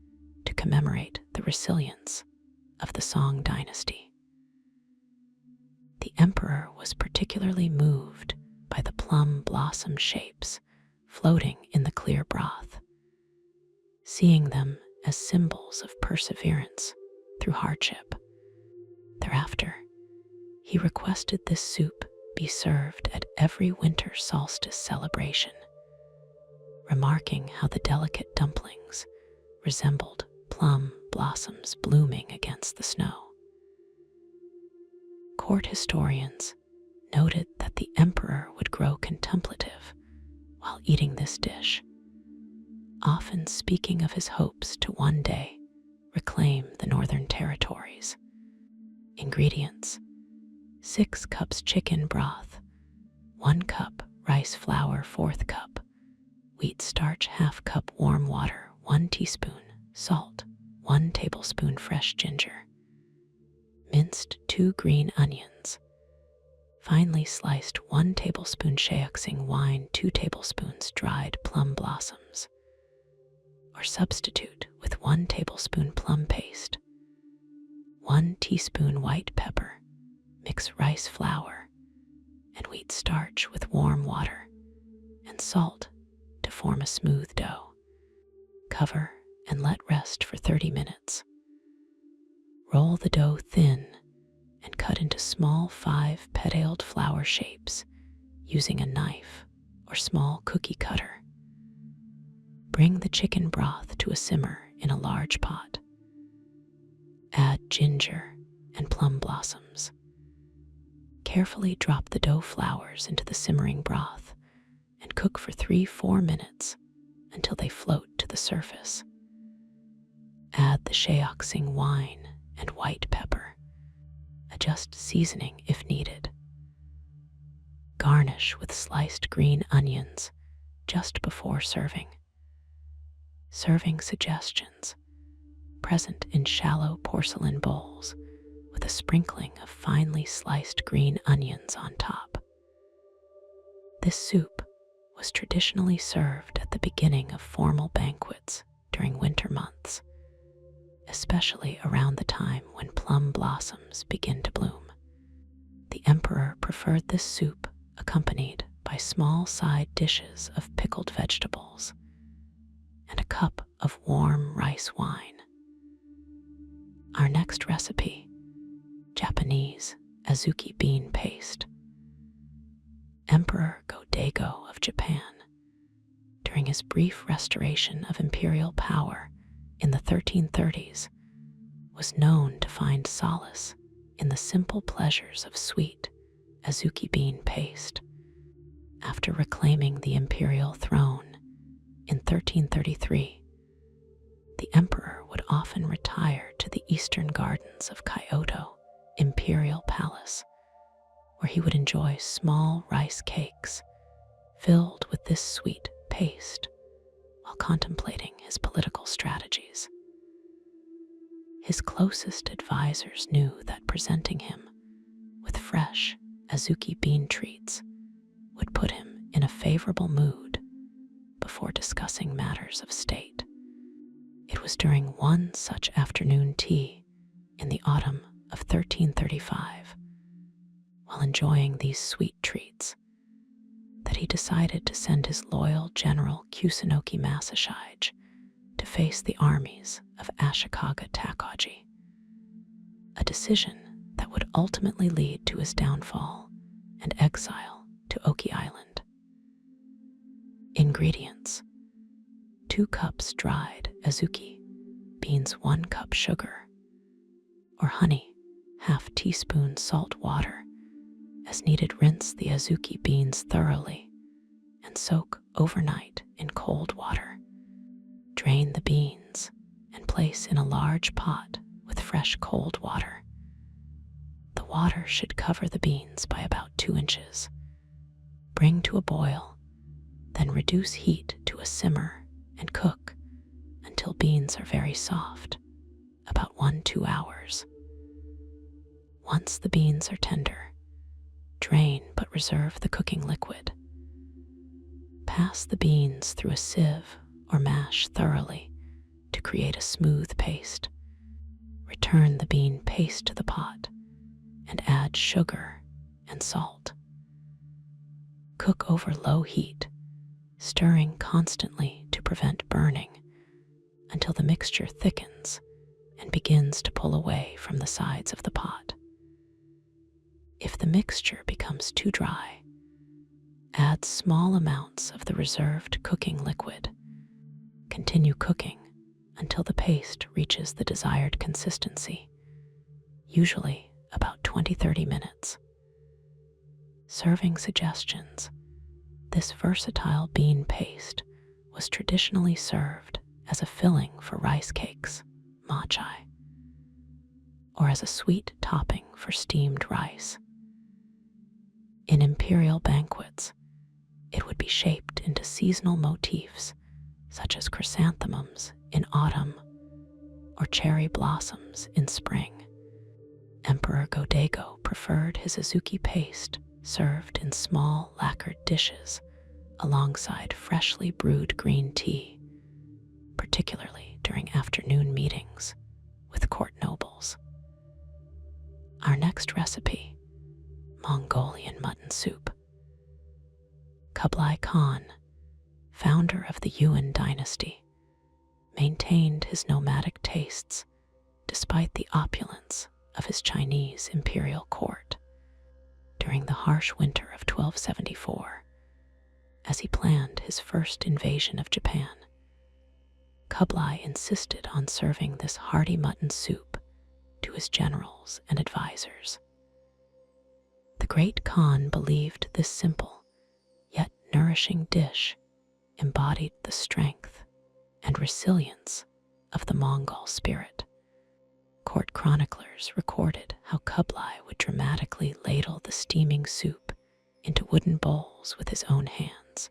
to commemorate the resilience of the Song dynasty. The emperor was particularly moved by the plum blossom shapes floating in the clear broth, seeing them as symbols of perseverance through hardship. Thereafter, he requested this soup be served at every winter solstice celebration, remarking how the delicate dumplings resembled plum blossoms blooming against the snow. Court historians noted that the emperor would grow contemplative while eating this dish, often speaking of his hopes to one day reclaim the northern territories. Ingredients: 6 cups chicken broth, 1 cup rice flour 1/4 cup, wheat starch 1/2 cup warm water, 1 teaspoon salt, 1 tablespoon fresh ginger, minced 2 green onions, finely sliced 1 tablespoon HYSTERICALly wine, 2 tablespoons dried plum blossoms, or substitute with 1 tablespoon plum paste, 1 teaspoon white pepper. Mix rice flour and wheat starch with warm water and salt to form a smooth dough. Cover and let rest for 30 minutes. Roll the dough thin and cut into small 5-petaled flower shapes using a knife or small cookie cutter. Bring the chicken broth to a simmer in a large pot. Add ginger and plum blossoms. Carefully drop the dough flowers into the simmering broth and cook for 3-4 minutes until they float to the surface. Add the HYSTERICALly wine and white pepper. Adjust seasoning if needed. Garnish with sliced green onions just before serving. Serving suggestions: present in shallow porcelain bowls with a sprinkling of finely sliced green onions on top. This soup was traditionally served at the beginning of formal banquets during winter months, especially around the time when plum blossoms begin to bloom. The emperor preferred this soup accompanied by small side dishes of pickled vegetables and a cup of warm rice wine. Our next recipe: Japanese azuki bean paste. Emperor Go-Daigo of Japan, during his brief restoration of imperial power in the 1330s, was known to find solace in the simple pleasures of sweet azuki bean paste. After reclaiming the imperial throne in 1333, the emperor would often retire to the eastern gardens of Kyoto Imperial Palace, where he would enjoy small rice cakes filled with this sweet paste while contemplating his political strategies. His closest advisors knew that presenting him with fresh azuki bean treats would put him in a favorable mood before discussing matters of state. It was during one such afternoon tea in the autumn of 1335, while enjoying these sweet treats, that he decided to send his loyal general Kusunoki Masashige to face the armies of Ashikaga Takaji, a decision that would ultimately lead to his downfall and exile to Oki Island. Ingredients: 2 cups dried azuki beans, 1 cup sugar or honey, 1/2 teaspoon salt water. As needed, rinse the azuki beans thoroughly and soak overnight in cold water. Drain the beans and place in a large pot with fresh cold water. The water should cover the beans by about 2 inches. Bring to a boil, then reduce heat to a simmer and cook until beans are very soft, about 1-2 hours. Once the beans are tender, drain but reserve the cooking liquid. Pass the beans through a sieve or mash thoroughly to create a smooth paste. Return the bean paste to the pot and add sugar and salt. Cook over low heat, stirring constantly to prevent burning until the mixture thickens and begins to pull away from the sides of the pot. If the mixture becomes too dry, add small amounts of the reserved cooking liquid. Continue cooking until the paste reaches the desired consistency, usually about 20-30 minutes. Serving suggestions: this versatile bean paste was traditionally served as a filling for rice cakes, machai, or as a sweet topping for steamed rice. In imperial banquets, it would be shaped into seasonal motifs such as chrysanthemums in autumn or cherry blossoms in spring. Emperor Go preferred his azuki paste served in small lacquered dishes alongside freshly brewed green tea, particularly during afternoon meetings with court nobles. Our next recipe, Mongolian mutton soup. Kublai Khan, founder of the Yuan dynasty, maintained his nomadic tastes despite the opulence of his Chinese imperial court. During the harsh winter of 1274, as he planned his first invasion of Japan, Kublai insisted on serving this hearty mutton soup to his generals and advisors. The great Khan believed this simple yet nourishing dish embodied the strength and resilience of the Mongol spirit. Court chroniclers recorded how Kublai would dramatically ladle the steaming soup into wooden bowls with his own hands,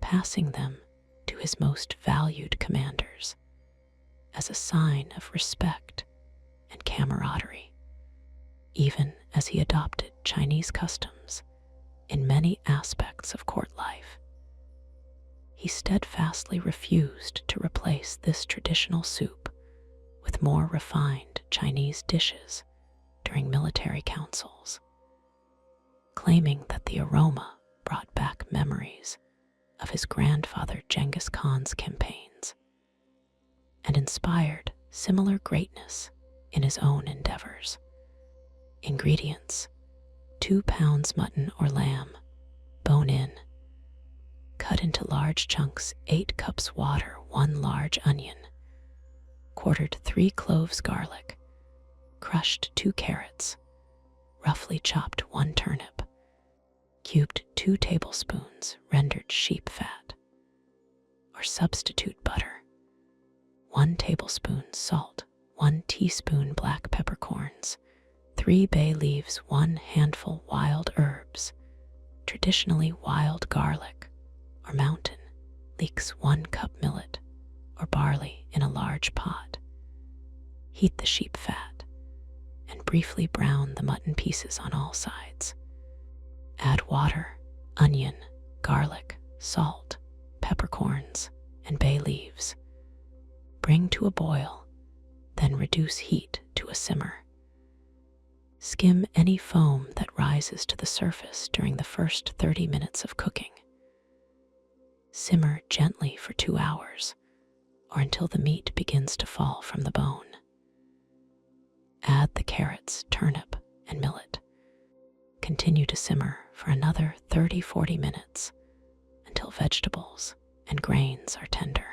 passing them to his most valued commanders as a sign of respect and camaraderie. Even as he adopted Chinese customs in many aspects of court life, he steadfastly refused to replace this traditional soup with more refined Chinese dishes during military councils, claiming that the aroma brought back memories of his grandfather Genghis Khan's campaigns and inspired similar greatness in his own endeavors. Ingredients: 2 pounds mutton or lamb, bone-in, cut into large chunks, 8 cups water, 1 large onion, quartered 3 cloves garlic, crushed 2 carrots, roughly chopped 1 turnip, cubed 2 tablespoons rendered sheep fat, or substitute butter, 1 tablespoon salt, 1 teaspoon black peppercorns, 3 bay leaves, 1 handful wild herbs, traditionally wild garlic or mountain leeks, 1 cup millet or barley in a large pot. Heat the sheep fat and briefly brown the mutton pieces on all sides. Add water, onion, garlic, salt, peppercorns, and bay leaves. Bring to a boil, then reduce heat to a simmer. Skim any foam that rises to the surface during the first 30 minutes of cooking. Simmer gently for 2 hours, or until the meat begins to fall from the bone. Add the carrots, turnip, and millet. Continue to simmer for another 30-40 minutes until vegetables and grains are tender.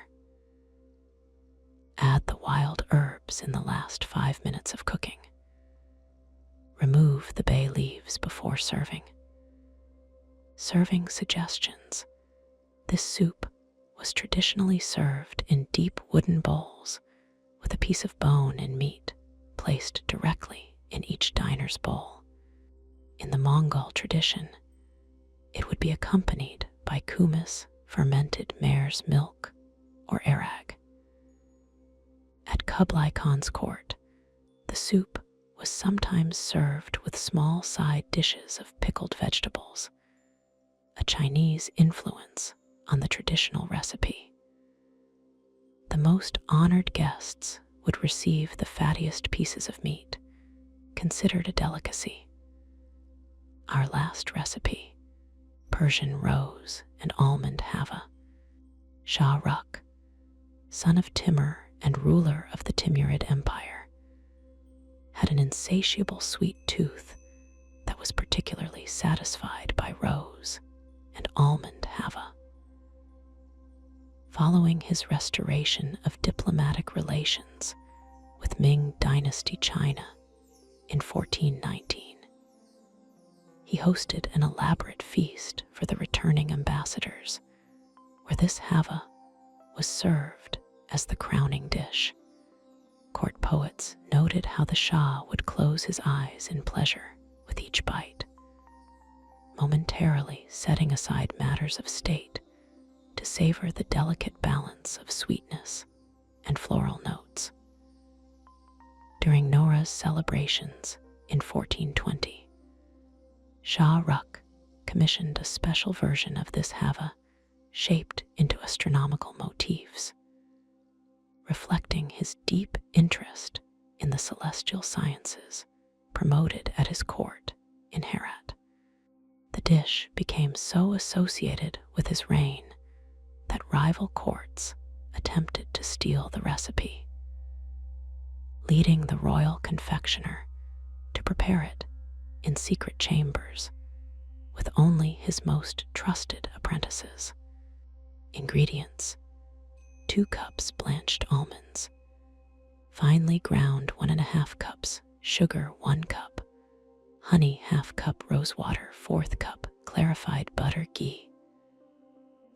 Add the wild herbs in the last 5 minutes of cooking. Remove the bay leaves before serving. Serving suggestions: this soup was traditionally served in deep wooden bowls with a piece of bone and meat placed directly in each diner's bowl. In the Mongol tradition, it would be accompanied by kumis, fermented mare's milk, or arag. At Kublai Khan's court, the soup was sometimes served with small side dishes of pickled vegetables, a Chinese influence on the traditional recipe. The most honored guests would receive the fattiest pieces of meat, considered a delicacy. Our last recipe, Persian rose and almond hava. Shah Rukh, son of Timur and ruler of the Timurid Empire, had an insatiable sweet tooth that was particularly satisfied by rose and almond hava. Following his restoration of diplomatic relations with Ming Dynasty China in 1419, he hosted an elaborate feast for the returning ambassadors, where this hava was served as the crowning dish. Court poets noted how the Shah would close his eyes in pleasure with each bite, momentarily setting aside matters of state to savor the delicate balance of sweetness and floral notes. During Nora's celebrations in 1420, Shah Rukh commissioned a special version of this hava shaped into astronomical motifs, reflecting his deep interest in the celestial sciences promoted at his court in Herat. The dish became so associated with his reign that rival courts attempted to steal the recipe, leading the royal confectioner to prepare it in secret chambers with only his most trusted apprentices. Ingredients: 2 cups blanched almonds, finely ground 1.5 cups, sugar 1 cup, honey 1/2 cup, rose water 1/4 cup, clarified butter ghee,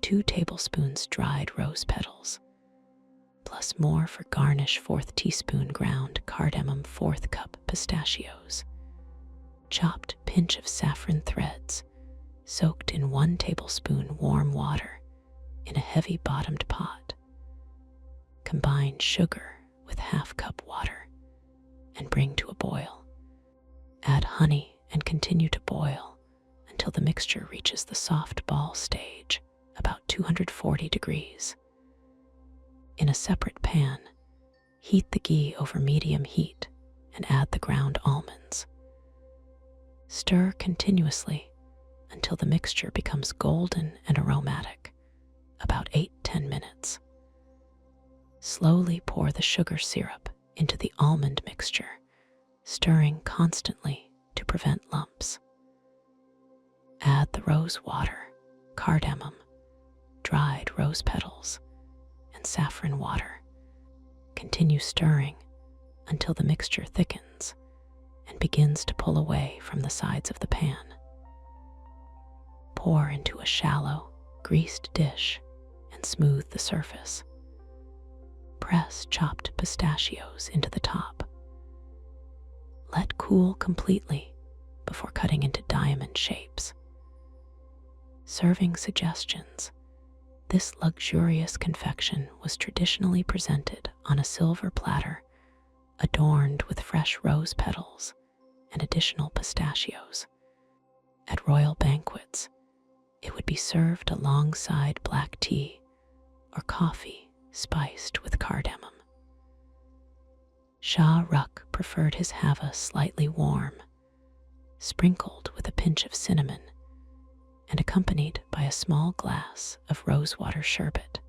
2 tablespoons dried rose petals, plus more for garnish 1/4 teaspoon ground cardamom, 1/4 cup pistachios, chopped pinch of saffron threads soaked in 1 tablespoon warm water in a heavy bottomed pot. Combine sugar with 1/2 cup water and bring to a boil. Add honey and continue to boil until the mixture reaches the soft ball stage, about 240 degrees. In a separate pan, heat the ghee over medium heat and add the ground almonds. Stir continuously until the mixture becomes golden and aromatic, about 8-10 minutes. Slowly pour the sugar syrup into the almond mixture, stirring constantly to prevent lumps. Add the rose water, cardamom, dried rose petals, and saffron water. Continue stirring until the mixture thickens and begins to pull away from the sides of the pan. Pour into a shallow, greased dish and smooth the surface. Press chopped pistachios into the top. Let cool completely before cutting into diamond shapes. Serving suggestions: this luxurious confection was traditionally presented on a silver platter adorned with fresh rose petals and additional pistachios. At royal banquets, it would be served alongside black tea or coffee spiced with cardamom. Shah Rukh preferred his hava slightly warm, sprinkled with a pinch of cinnamon, and accompanied by a small glass of rosewater sherbet.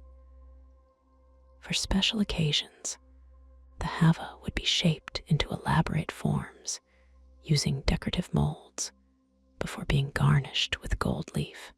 For special occasions, the hava would be shaped into elaborate forms using decorative molds before being garnished with gold leaf.